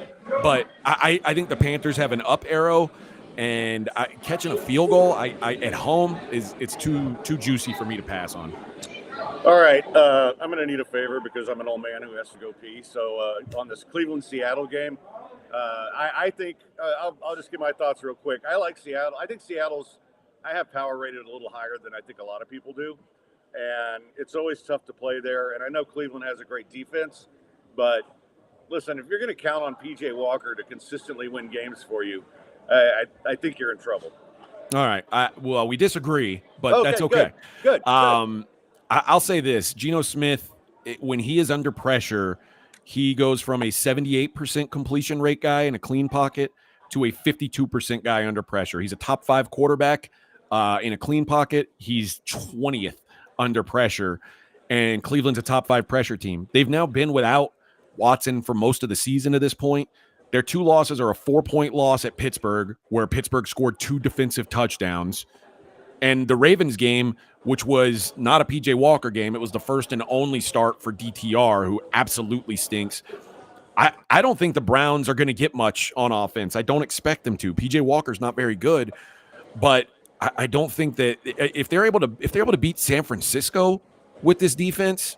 but I think the Panthers have an up arrow, and catching a field goal at home it's too juicy for me to pass on. All right, I'm going to need a favor because I'm an old man who has to go pee. So on this Cleveland-Seattle game, I think I'll just give my thoughts real quick. I like Seattle. I think I have power rated a little higher than I think a lot of people do, and it's always tough to play there. And I know Cleveland has a great defense, but listen, if you're going to count on P.J. Walker to consistently win games for you, I think you're in trouble. All right. Well, we disagree, but that's okay. Good. I'll say this. Geno Smith, when he is under pressure, he goes from a 78% completion rate guy in a clean pocket to a 52% guy under pressure. He's a top 5 quarterback in a clean pocket. He's 20th under pressure, and Cleveland's a top 5 pressure team. They've now been without Watson for most of the season at this point. Their 2 losses are a 4-point loss at Pittsburgh, where Pittsburgh scored 2 defensive touchdowns. And the Ravens game, which was not a P.J. Walker game, it was the first and only start for DTR, who absolutely stinks. I don't think the Browns are going to get much on offense. I don't expect them to. PJ Walker's not very good, but I don't think that if they're able to beat San Francisco with this defense,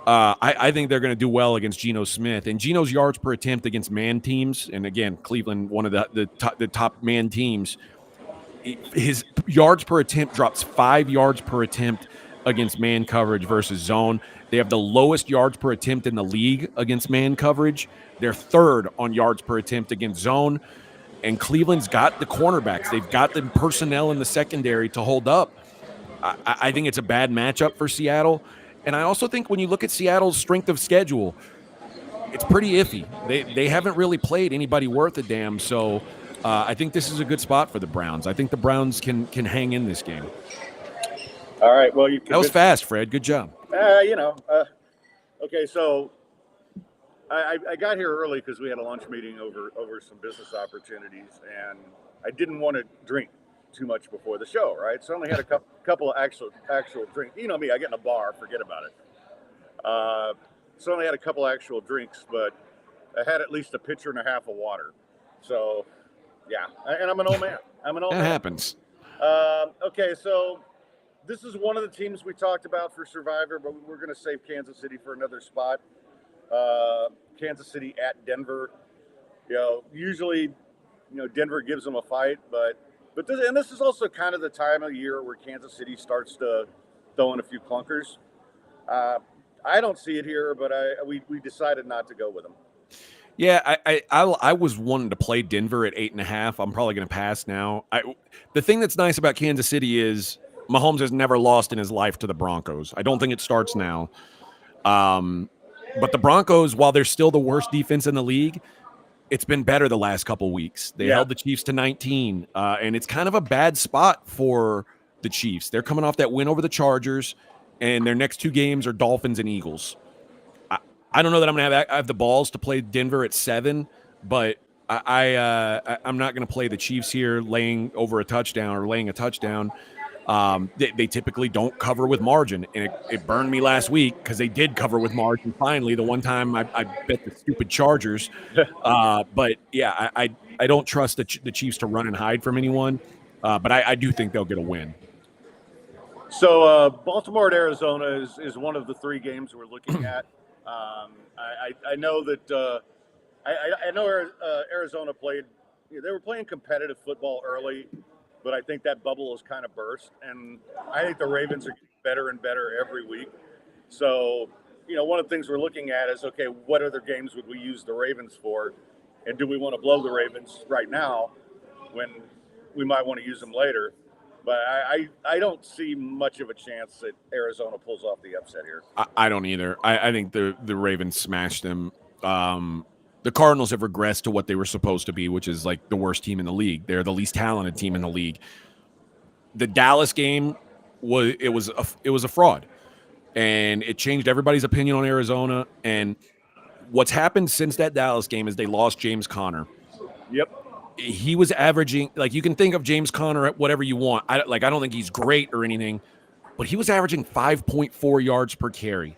I think they're going to do well against Geno Smith. And Geno's yards per attempt against man teams, and again, Cleveland, one of the top man teams, his yards per attempt drops 5 yards per attempt against man coverage versus zone. They have the lowest yards per attempt in the league against man coverage. They're third on yards per attempt against zone. And Cleveland's got the cornerbacks. They've got the personnel in the secondary to hold up. I think it's a bad matchup for Seattle. And I also think when you look at Seattle's strength of schedule, it's pretty iffy. They haven't really played anybody worth a damn. So I think this is a good spot for the Browns. I think the Browns can hang in this game. All right. Well, that was fast, Fred. Good job. Okay, so I got here early because we had a lunch meeting over some business opportunities, and I didn't want to drink too much before the show, right? So I only had a couple of actual drinks. You know me, I get in a bar, forget about it. So I only had a couple actual drinks, but I had at least a pitcher and a half of water. So, yeah, and I'm an old man. That happens. Okay, so this is one of the teams we talked about for Survivor, but we're going to save Kansas City for another spot. Kansas City at Denver. Usually, Denver gives them a fight, but this is also kind of the time of year where Kansas City starts to throw in a few clunkers. I don't see it here, but we decided not to go with them. Yeah, I was wanting to play Denver at 8.5. I'm probably going to pass now. The thing that's nice about Kansas City is Mahomes has never lost in his life to the Broncos. I don't think it starts now. But the Broncos, while they're still the worst defense in the league, it's been better the last couple weeks. They held the Chiefs to 19, and it's kind of a bad spot for the Chiefs. They're coming off that win over the Chargers, and their next 2 games are Dolphins and Eagles. I don't know that I'm going to have the balls to play Denver at 7, but I'm not going to play the Chiefs here laying over a touchdown or laying a touchdown. They typically don't cover with margin, and it burned me last week because they did cover with margin finally. The one time I bet the stupid Chargers. But, yeah, I don't trust the Chiefs to run and hide from anyone, but I do think they'll get a win. So Baltimore at Arizona is one of the 3 games we're looking at. I know that I know Arizona played. They were playing competitive football early, but I think that bubble has kind of burst, and I think the Ravens are getting better and better every week. So, one of the things we're looking at is, okay, what other games would we use the Ravens for, and do we want to blow the Ravens right now when we might want to use them later? But I don't see much of a chance that Arizona pulls off the upset here. I don't either. I think the Ravens smashed them. The Cardinals have regressed to what they were supposed to be, which is like the worst team in the league. They're the least talented team in the league. The Dallas game was a fraud, and it changed everybody's opinion on Arizona. And what's happened since that Dallas game is they lost James Conner. Yep. He was averaging, like, you can think of James Conner at whatever you want. I don't think he's great or anything, but he was averaging 5.4 yards per carry.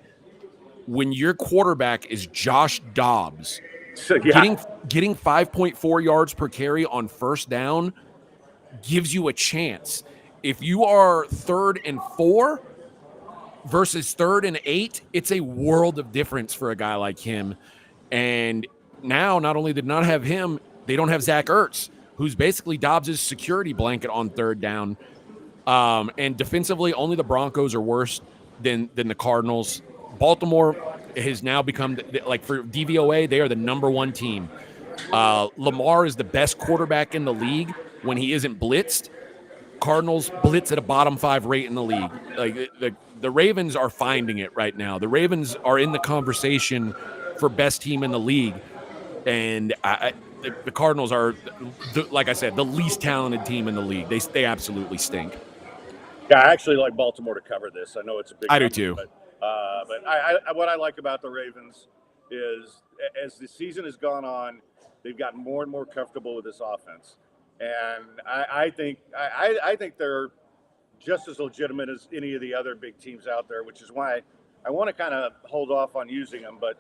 When your quarterback is Josh Dobbs, getting 5.4 yards per carry on first down gives you a chance. If you are 3rd and 4 versus 3rd and 8, it's a world of difference for a guy like him. And now, not only did not have him, they don't have Zach Ertz, who's basically Dobbs' security blanket on 3rd down. And defensively, only the Broncos are worse than the Cardinals. Baltimore has now become, like, for DVOA, they are the number 1 team. Lamar is the best quarterback in the league when he isn't blitzed. Cardinals blitz at a bottom 5 rate in the league. Like, the Ravens are finding it right now. The Ravens are in the conversation for best team in the league. And the Cardinals are, like I said, the least talented team in the league. They absolutely stink. Yeah, I actually like Baltimore to cover this. I know it's a big. I do too. But I what I like about the Ravens is, as the season has gone on, they've gotten more and more comfortable with this offense, and I think they're just as legitimate as any of the other big teams out there, which is why I want to kind of hold off on using them. But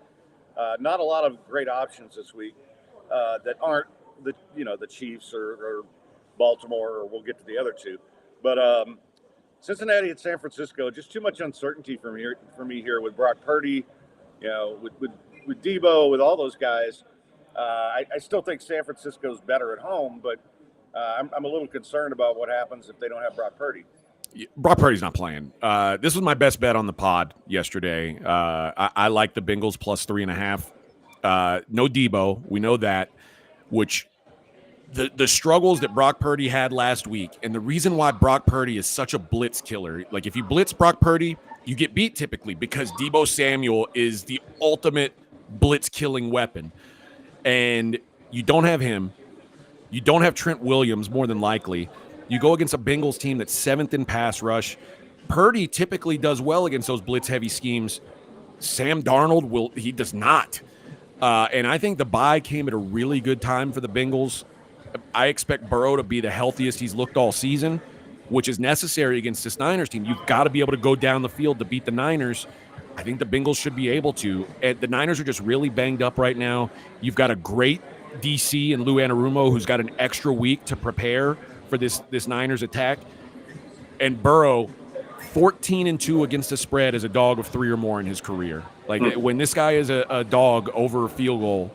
Not a lot of great options this week that aren't the Chiefs or Baltimore, or we'll get to the other two. But Cincinnati and San Francisco, just too much uncertainty for me here with Brock Purdy, with Debo, with all those guys. I still think San Francisco's better at home, but I'm a little concerned about what happens if they don't have Brock Purdy. Brock Purdy's not playing. This was my best bet on the pod yesterday. I like the Bengals plus 3.5. No Debo. We know that, which the struggles that Brock Purdy had last week, and the reason why Brock Purdy is such a blitz killer. Like, if you blitz Brock Purdy, you get beat typically because Debo Samuel is the ultimate blitz killing weapon. And you don't have him. You don't have Trent Williams, more than likely. You go against a Bengals team that's 7th in pass rush. Purdy typically does well against those blitz-heavy schemes. Sam Darnold he does not. And I think the bye came at a really good time for the Bengals. I expect Burrow to be the healthiest he's looked all season, which is necessary against this Niners team. You've got to be able to go down the field to beat the Niners. I think the Bengals should be able to. And the Niners are just really banged up right now. You've got a great DC and Lou Anarumo who's got an extra week to prepare for this Niners attack. And Burrow, 14-2 against the spread as a dog of 3 or more in his career. Like, when this guy is a dog over a field goal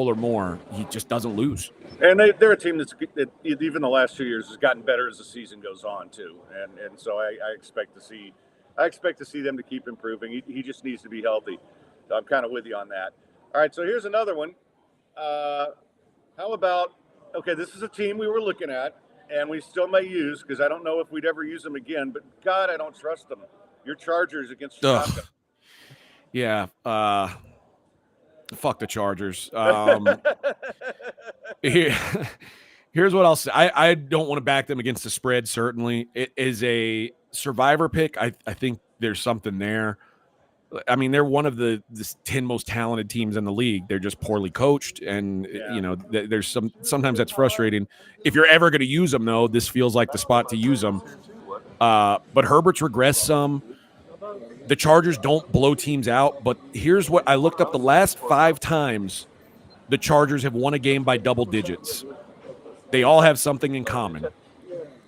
or more, he just doesn't lose. And they're a team that even the last 2 years has gotten better as the season goes on too. And so I expect to see them to keep improving. He just needs to be healthy. So I'm kind of with you on that. All right, so here's another one. How about, okay, this is a team we were looking at and we still may use, because I don't know if we'd ever use them again, but God, I don't trust them. Your Chargers against Chicago. Ugh. Yeah. Fuck the Chargers. Here's what I'll say. I don't want to back them against the spread, certainly. It is a survivor pick. I think there's something there. I mean, they're one of the 10 most talented teams in the league. They're just poorly coached, and there's sometimes that's frustrating. If you're ever going to use them, though, this feels like the spot to use them. But Herbert's regressed some. The Chargers don't blow teams out, but here's what I looked up: the last 5 times the Chargers have won a game by double digits. They all have something in common.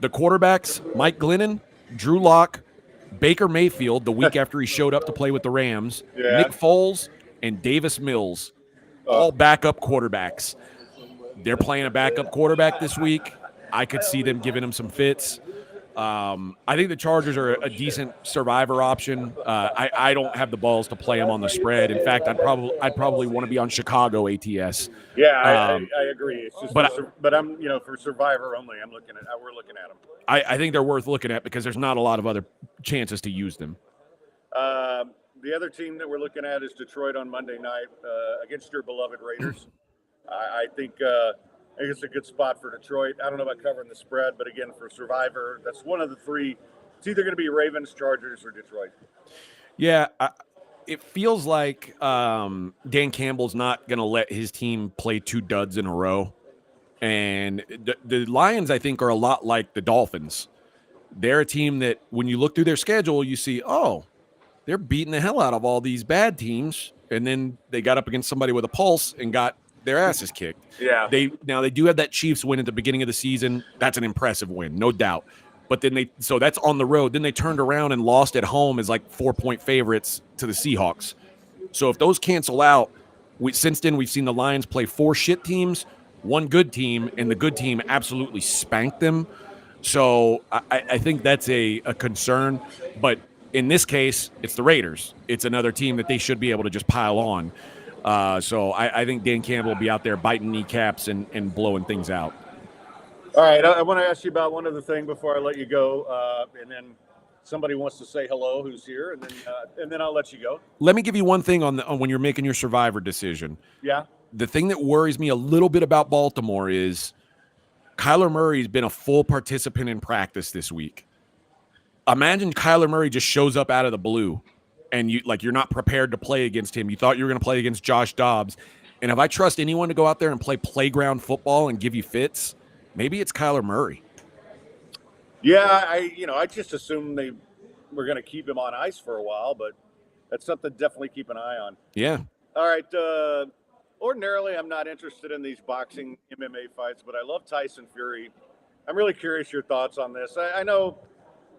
The quarterbacks, Mike Glennon, Drew Lock, Baker Mayfield, the week after he showed up to play with the Rams, Nick Foles, and Davis Mills, all backup quarterbacks. They're playing a backup quarterback this week. I could see them giving him some fits. I think the Chargers are a decent survivor option. I don't have the balls to play them on the spread. In fact, I'd probably want to be on Chicago ATS. Yeah, I agree. It's just, but I'm for survivor only. We're looking at them. I think they're worth looking at because there's not a lot of other chances to use them. The other team that we're looking at is Detroit on Monday night against your beloved Raiders. I think it's a good spot for Detroit. I don't know about covering the spread, but again, for survivor, that's one of the 3. It's either going to be Ravens, Chargers, or Detroit. Yeah, it feels like Dan Campbell's not going to let his team play 2 duds in a row. And the Lions, I think, are a lot like the Dolphins. They're a team that when you look through their schedule, you see, they're beating the hell out of all these bad teams. And then they got up against somebody with a pulse and got their asses kicked. Yeah. They do have that Chiefs win at the beginning of the season. That's an impressive win, no doubt. But then so that's on the road. Then they turned around and lost at home as like 4-point favorites to the Seahawks. So if those cancel out, since then we've seen the Lions play 4 shit teams, 1 good team, and the good team absolutely spanked them. So I think that's a concern. But in this case, it's the Raiders. It's another team that they should be able to just pile on. So I think Dan Campbell will be out there biting kneecaps and blowing things out. All right, I want to ask you about one other thing before I let you go, and then somebody wants to say hello who's here, and then I'll let you go. Let me give you one thing on when you're making your survivor decision. Yeah. The thing that worries me a little bit about Baltimore is Kyler Murray's been a full participant in practice this week. Imagine Kyler Murray just shows up out of the blue and you're not prepared to play against him. You thought you were going to play against Josh Dobbs. And if I trust anyone to go out there and play playground football and give you fits, maybe it's Kyler Murray. Yeah, I just assumed we're going to keep him on ice for a while, but that's something to definitely keep an eye on. Yeah. All right. Ordinarily, I'm not interested in these boxing MMA fights, but I love Tyson Fury. I'm really curious your thoughts on this. I know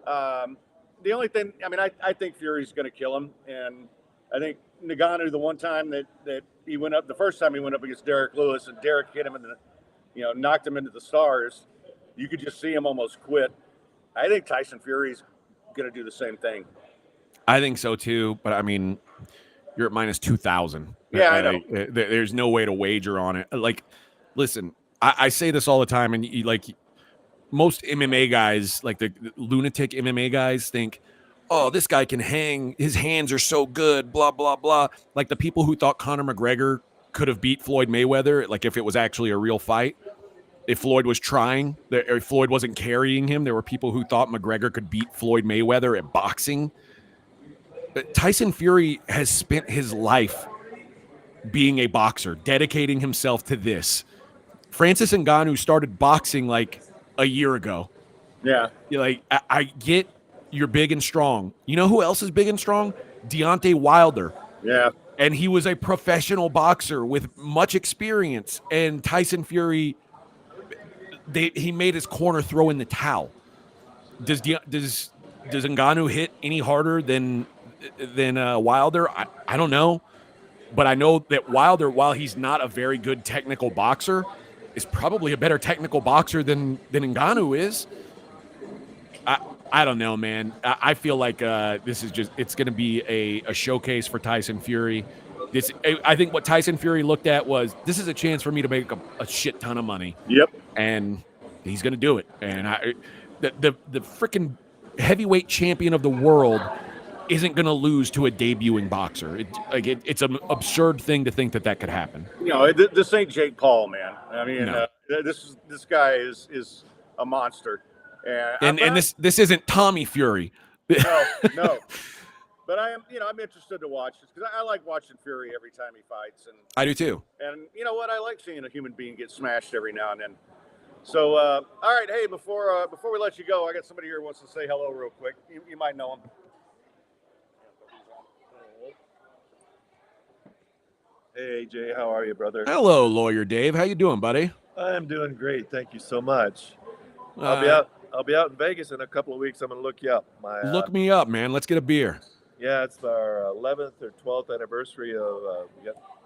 the only thing, I mean, I think Fury's going to kill him. And I think Ngannou, the one time that he went up, the first time he went up against Derek Lewis and Derek hit him in the, knocked him into the stars, you could just see him almost quit. I think Tyson Fury's going to do the same thing. I think so too, but I mean, you're at minus 2,000. Yeah, I know. There's no way to wager on it. Like, listen, I say this all the time, and most MMA guys, like the lunatic MMA guys, think, oh, this guy can hang. His hands are so good, blah, blah, blah. Like the people who thought Conor McGregor could have beat Floyd Mayweather, like if it was actually a real fight, if Floyd was trying, if Floyd wasn't carrying him, there were people who thought McGregor could beat Floyd Mayweather at boxing. But Tyson Fury has spent his life being a boxer, dedicating himself to this. Francis Ngannou started boxing like a year ago. Yeah. I get you're big and strong. You know who else is big and strong? Deontay Wilder. Yeah. And he was a professional boxer with much experience. And Tyson Fury, he made his corner throw in the towel. Does Ngannou hit any harder than Wilder? I don't know. But I know that Wilder, while he's not a very good technical boxer, is probably a better technical boxer than Ngannou is. I don't know, man. I feel like this is it's going to be a showcase for Tyson Fury. I think what Tyson Fury looked at was, this is a chance for me to make a shit ton of money. Yep. And he's going to do it. And the freaking heavyweight champion of the world isn't going to lose to a debuting boxer. It's an absurd thing to think that could happen. This ain't Jake Paul, man. I mean, no. This guy is a monster. And this isn't Tommy Fury. No. But I'm interested to watch this because I like watching Fury every time he fights. And I do too. And you know what? I like seeing a human being get smashed every now and then. So, all right. Hey, before we let you go, I got somebody here who wants to say hello real quick. You might know him. Hey, AJ, how are you, brother? Hello, Lawyer Dave. How you doing, buddy? I'm doing great. Thank you so much. I'll be out in Vegas in a couple of weeks. I'm going to look you up. Look me up, man. Let's get a beer. Yeah, it's our 11th or 12th anniversary of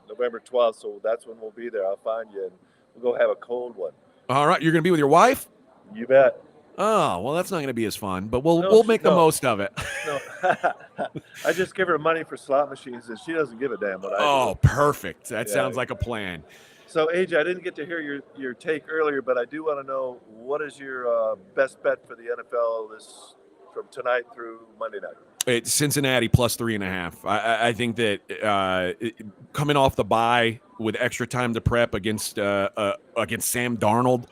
November 12th, so that's when we'll be there. I'll find you, and we'll go have a cold one. All right. You're going to be with your wife? You bet. Oh, well, that's not going to be as fun, but we'll make the most of it. No, I just give her money for slot machines, and she doesn't give a damn what I do. Oh, perfect. That sounds like a plan. So, AJ, I didn't get to hear your take earlier, but I do want to know, what is your best bet for the NFL from tonight through Monday night? It's Cincinnati plus 3.5. I think that coming off the bye with extra time to prep against Sam Darnold,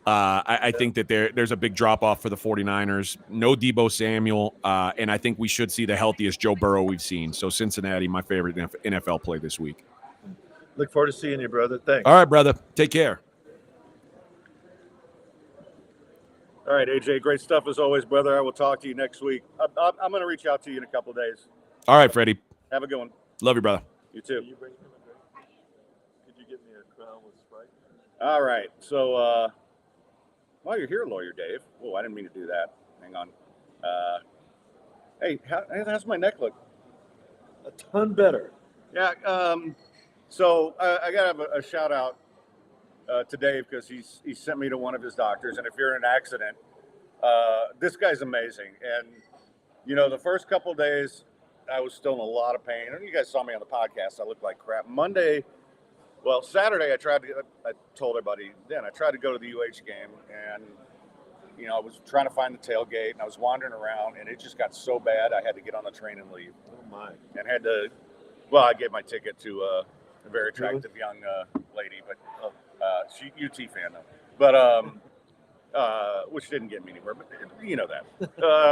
I think that there's a big drop-off for the 49ers. No Deebo Samuel, and I think we should see the healthiest Joe Burrow we've seen. So Cincinnati, my favorite NFL play this week. Look forward to seeing you, brother. Thanks. All right, brother. Take care. All right, AJ, great stuff as always, brother. I will talk to you next week. I'm going to reach out to you in a couple of days. All right, Freddie. Have a good one. Love you, brother. You too. Could you get me a crown with Sprite? All right. So while you're here, Lawyer Dave. Oh, I didn't mean to do that. Hang on. Hey, how's my neck look? A ton better. Yeah. So I got to have a shout out to Dave because he sent me to one of his doctors. And if you're in an accident, this guy's amazing. And, the first couple of days, I was still in a lot of pain. And you guys saw me on the podcast. I looked like crap. Saturday, I told everybody then, I tried to go to the UH game. And, I was trying to find the tailgate. And I was wandering around. And it just got so bad, I had to get on the train and leave. Oh, my. And I gave my ticket to a very attractive young lady. But she UT fan though, but which didn't get me anywhere. But you know that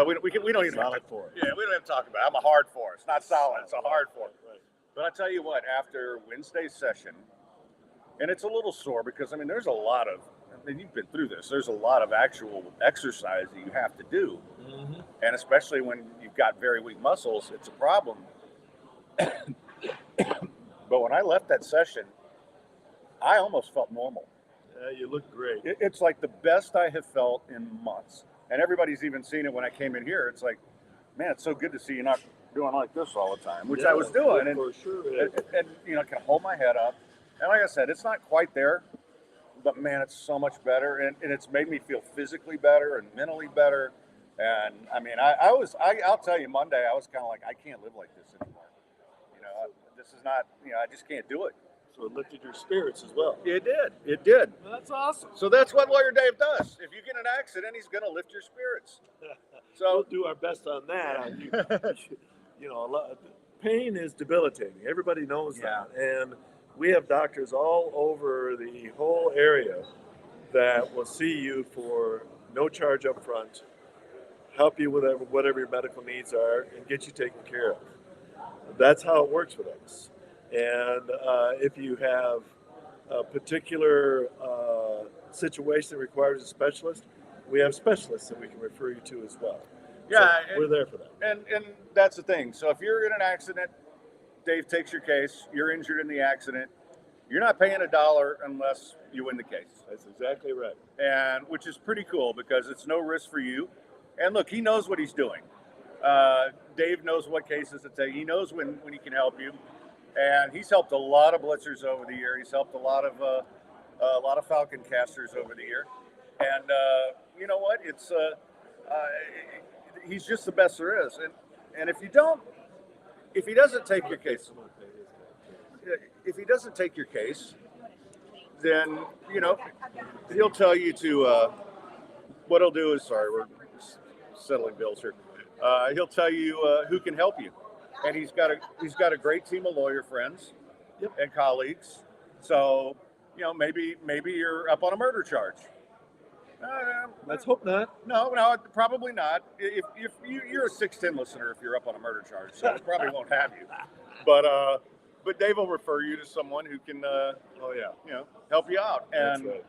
we don't even solid for it. Yeah, we don't have to talk about it. I'm a hard for. It's not solid. It's a hard for. Right. But I tell you what, after Wednesday's session, and it's a little sore because there's a lot of. You've been through this. There's a lot of actual exercise that you have to do, and especially when you've got very weak muscles, it's a problem. But when I left that session, I almost felt normal. You look great. It's like the best I have felt in months. And everybody's even seen it when I came in here. It's like, man, it's so good to see you not doing like this all the time, which I was doing. And, for sure. and, you know, I can hold my head up. And like I said, it's not quite there, but man, it's so much better. And it's made me feel physically better and mentally better. And I mean, I'll tell you, Monday, I was kind of like, I can't live like this anymore. You know, this is not, you know, I just can't do it. So it lifted your spirits as well. It did. It did. Well, that's awesome. So that's what Lawyer Dave does. If you get in an accident, he's going to lift your spirits. So we'll do our best on that. You know, pain is debilitating. Everybody knows that. And we have doctors all over the whole area that will see you for no charge up front, help you with whatever your medical needs are, and get you taken care of. That's how it works with us. And if you have a particular situation that requires a specialist, we have specialists that we can refer you to as well. Yeah, so we're there for that. And that's the thing. So if you're in an accident, Dave takes your case, you're injured in the accident, you're not paying $1 unless you win the case. That's exactly right. And which is pretty cool because it's no risk for you. And look, he knows what he's doing. Dave knows what cases to take. He knows when he can help you. And he's helped a lot of blitzers over the year. He's helped a lot of Falconcasters over the year. And you know what? It's he's just the best there is. And if he doesn't take your case, then you know he'll tell you to. What he'll do is, sorry, we're settling bills here. He'll tell you who can help you. And he's got a great team of lawyer friends and colleagues. So, you know, maybe you're up on a murder charge. Let's hope not. No, probably not. If you're a 610 listener, if you're up on a murder charge, so it probably won't have you. But Dave will refer you to someone who can, help you out. And That's right.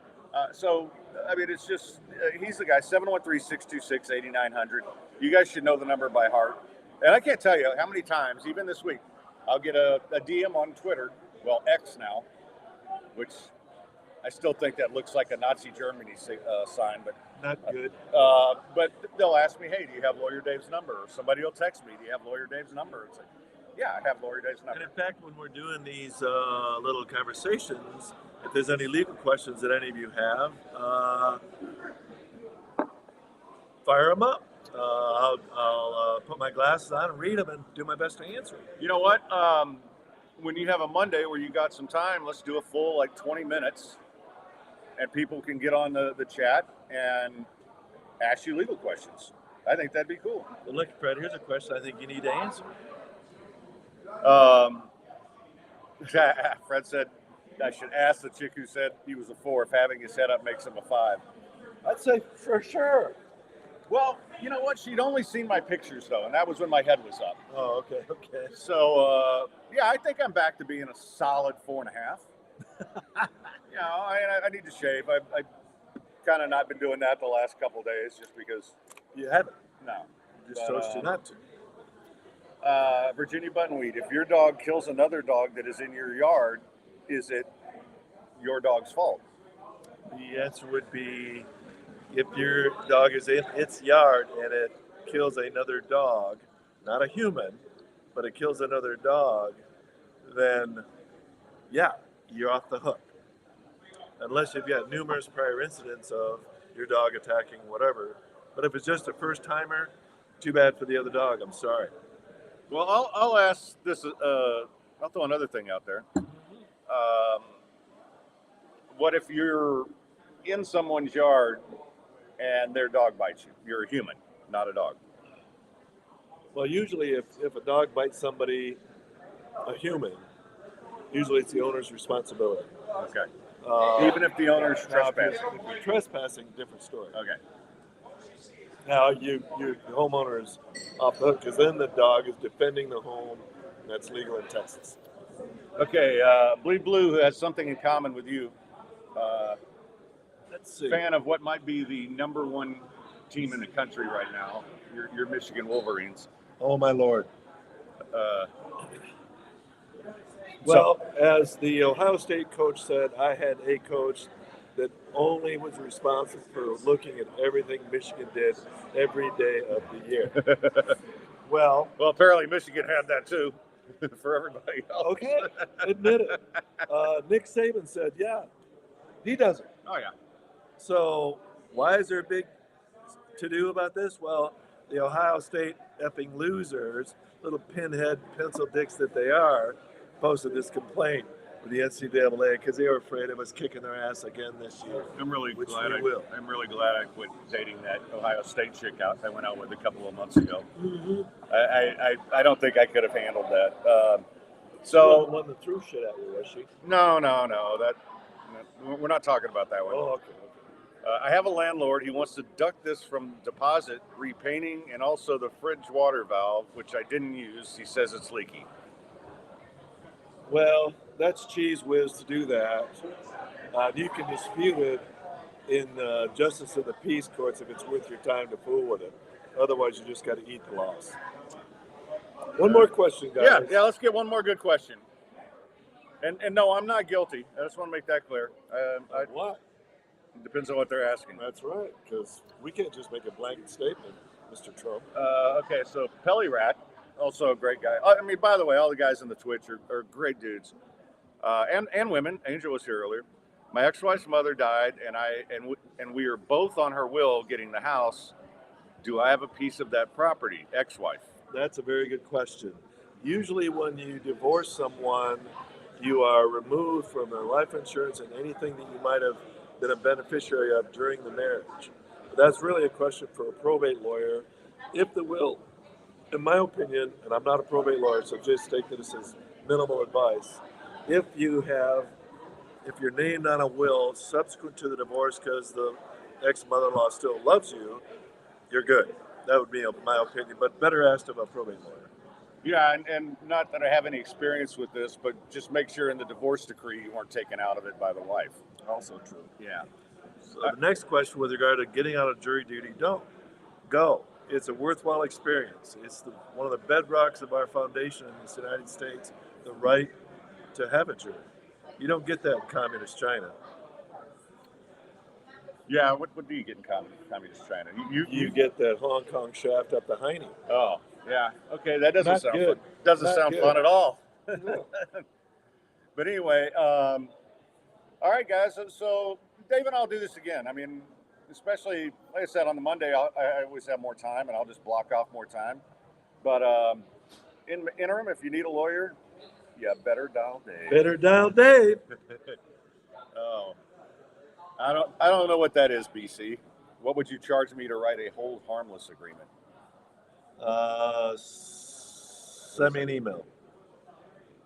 So, I mean, it's just he's the guy. 713-626-8900. You guys should know the number by heart. And I can't tell you how many times, even this week, I'll get a DM on Twitter, well, X now, which I still think that looks like a Nazi Germany sign, but not good. But they'll ask me, hey, do you have Lawyer Dave's number? Or somebody will text me, do you have Lawyer Dave's number? It's like, yeah, I have Lawyer Dave's number. And in fact, when we're doing these little conversations, if there's any legal questions that any of you have, fire them up. I'll put my glasses on and read them and do my best to answer. You know what? When you have a Monday where you got some time, let's do a full 20 minutes and people can get on the chat and ask you legal questions. I think that'd be cool. Well, look, Fred, here's a question I think you need to answer. Fred said I should ask the chick who said he was a 4 if having his head up makes him a 5. I'd say for sure. Well, you know what? She'd only seen my pictures, though, and that was when my head was up. Oh, okay. So, yeah, I think I'm back to being a solid 4.5. You know, I need to shave. I kind of not been doing that the last couple of days just because. You haven't? No. Just chose you not to. Virginia Buttonweed, if your dog kills another dog that is in your yard, is it your dog's fault? The answer would be, if your dog is in its yard and it kills another dog, not a human, but it kills another dog, then yeah, you're off the hook. Unless you've got numerous prior incidents of your dog attacking whatever. But if it's just a first timer, too bad for the other dog. I'm sorry. Well, I'll ask this. I'll throw another thing out there. What if you're in someone's yard and their dog bites you? You're a human, not a dog. Well, usually if a dog bites somebody, a human, usually it's the owner's responsibility. Okay. Even if the owner's trespassing? If you're trespassing, different story. Okay. Now, your homeowner is off the hook because then the dog is defending the home, and that's legal in Texas. Okay, Bleed Blue, who has something in common with you, Let's see. fan of what might be the number one team in the country right now, your Michigan Wolverines. Oh, my Lord. Well, as the Ohio State coach said, I had a coach that only was responsible for looking at everything Michigan did every day of the year. Well, apparently Michigan had that too for everybody else. okay, admit it. Nick Saban said, yeah, he doesn't. Oh, yeah. So why is there a big to-do about this? Well, the Ohio State effing losers, little pinhead pencil dicks that they are, posted this complaint with the NCAA because they were afraid of us kicking their ass again this year. I'm really Which glad we will. I'm really glad I quit dating that Ohio State chick out I went out with a couple of months ago. Mm-hmm. I don't think I could have handled that. She wasn't So the one that threw shit at you, was she? no, we're not talking about that one. Oh, okay. I have a landlord. He wants to deduct this from deposit, repainting, and also the fridge water valve, which I didn't use. He says it's leaky. Well, that's cheese whiz to do that. You can dispute it in justice of the peace courts if it's worth your time to fool with it. Otherwise, you just got to eat the loss. One more question, guys. Yeah. Let's get one more good question. And no, I'm not guilty. I just want to make that clear. What? It depends on what they're asking. That's right, because we can't just make a blanket statement, Mr. Trump. Okay, so Pelly Rat, also a great guy. I mean, by the way, all the guys in the Twitch are great dudes, and women. Angel was here earlier. My ex-wife's mother died, and we are both on her will getting the house. Do I have a piece of that property? Ex-wife. That's a very good question. Usually, when you divorce someone, you are removed from their life insurance and anything that you might have been a beneficiary of during the marriage. But that's really a question for a probate lawyer. If the will, in my opinion, and I'm not a probate lawyer, so just take this as minimal advice. If you're named on a will subsequent to the divorce because the ex-mother-in-law still loves you, you're good. That would be my opinion, but better asked of a probate lawyer. Yeah, and not that I have any experience with this, but just make sure in the divorce decree you weren't taken out of it by the wife. Also true. Yeah. So the next question with regard to getting out of jury duty, don't go. It's a worthwhile experience. It's one of the bedrocks of our foundation in the United States, the right to have a jury. You don't get that in communist China. Yeah, what do you get in communist China? You get that Hong Kong shaft up the hiney. Oh, yeah. Okay, that doesn't Not sound good. fun. Doesn't Not sound good. fun at all. No. But anyway, all right, guys. So Dave and I'll do this again. I mean, especially like I said on the Monday, I always have more time, and I'll just block off more time. But in the interim, if you need a lawyer, yeah, better dial Dave. Better dial Dave. Oh, I don't know what that is, BC. What would you charge me to write a hold harmless agreement? Send me an email.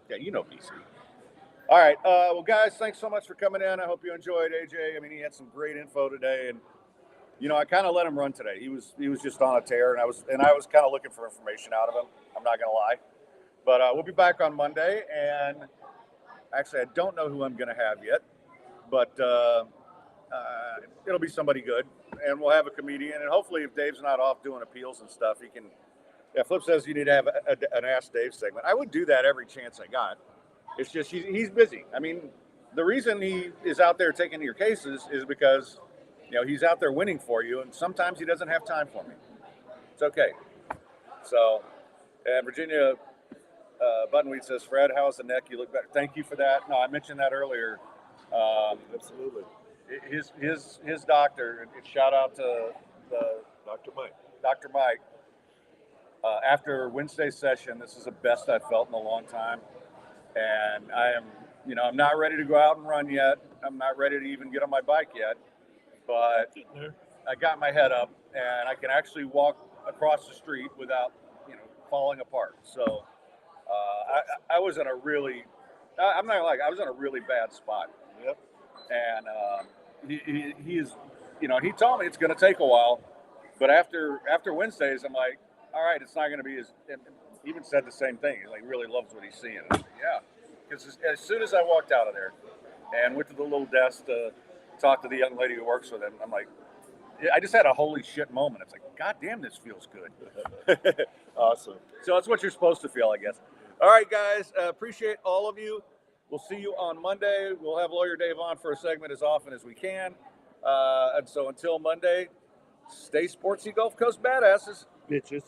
Yeah, you know BC. All right. Well, guys, thanks so much for coming in. I hope you enjoyed AJ. I mean, he had some great info today, and I kind of let him run today. He was just on a tear, and I was kind of looking for information out of him. I'm not gonna lie, but we'll be back on Monday, and actually, I don't know who I'm gonna have yet, but it'll be somebody good, and we'll have a comedian, and hopefully, if Dave's not off doing appeals and stuff, he can. Yeah, Flip says you need to have an Ask Dave segment. I would do that every chance I got. It's just he's busy. I mean, the reason he is out there taking your cases is because, he's out there winning for you, and sometimes he doesn't have time for me. It's okay. So, and Virginia Buttonweed says, Fred, how's the neck? You look better. Thank you for that. No, I mentioned that earlier. Absolutely. His doctor, and shout out to Dr. Mike. Dr. Mike. After Wednesday's session, this is the best I've felt in a long time. And I am, I'm not ready to go out and run yet. I'm not ready to even get on my bike yet. But I got my head up, and I can actually walk across the street without, falling apart. So I was in a really, I'm not like I was in a really bad spot. Yep. And he is, he told me it's going to take a while. But after Wednesdays, I'm like, all right, it's not going to be as. He even said the same thing. He really loves what he's seeing. I said, yeah, because as soon as I walked out of there and went to the little desk to talk to the young lady who works with him, I'm like, I just had a holy shit moment. It's like, God damn, this feels good. Awesome. So that's what you're supposed to feel, I guess. All right, guys. Appreciate all of you. We'll see you on Monday. We'll have Lawyer Dave on for a segment as often as we can. And so until Monday, stay sportsy, Gulf Coast badasses. Bitches.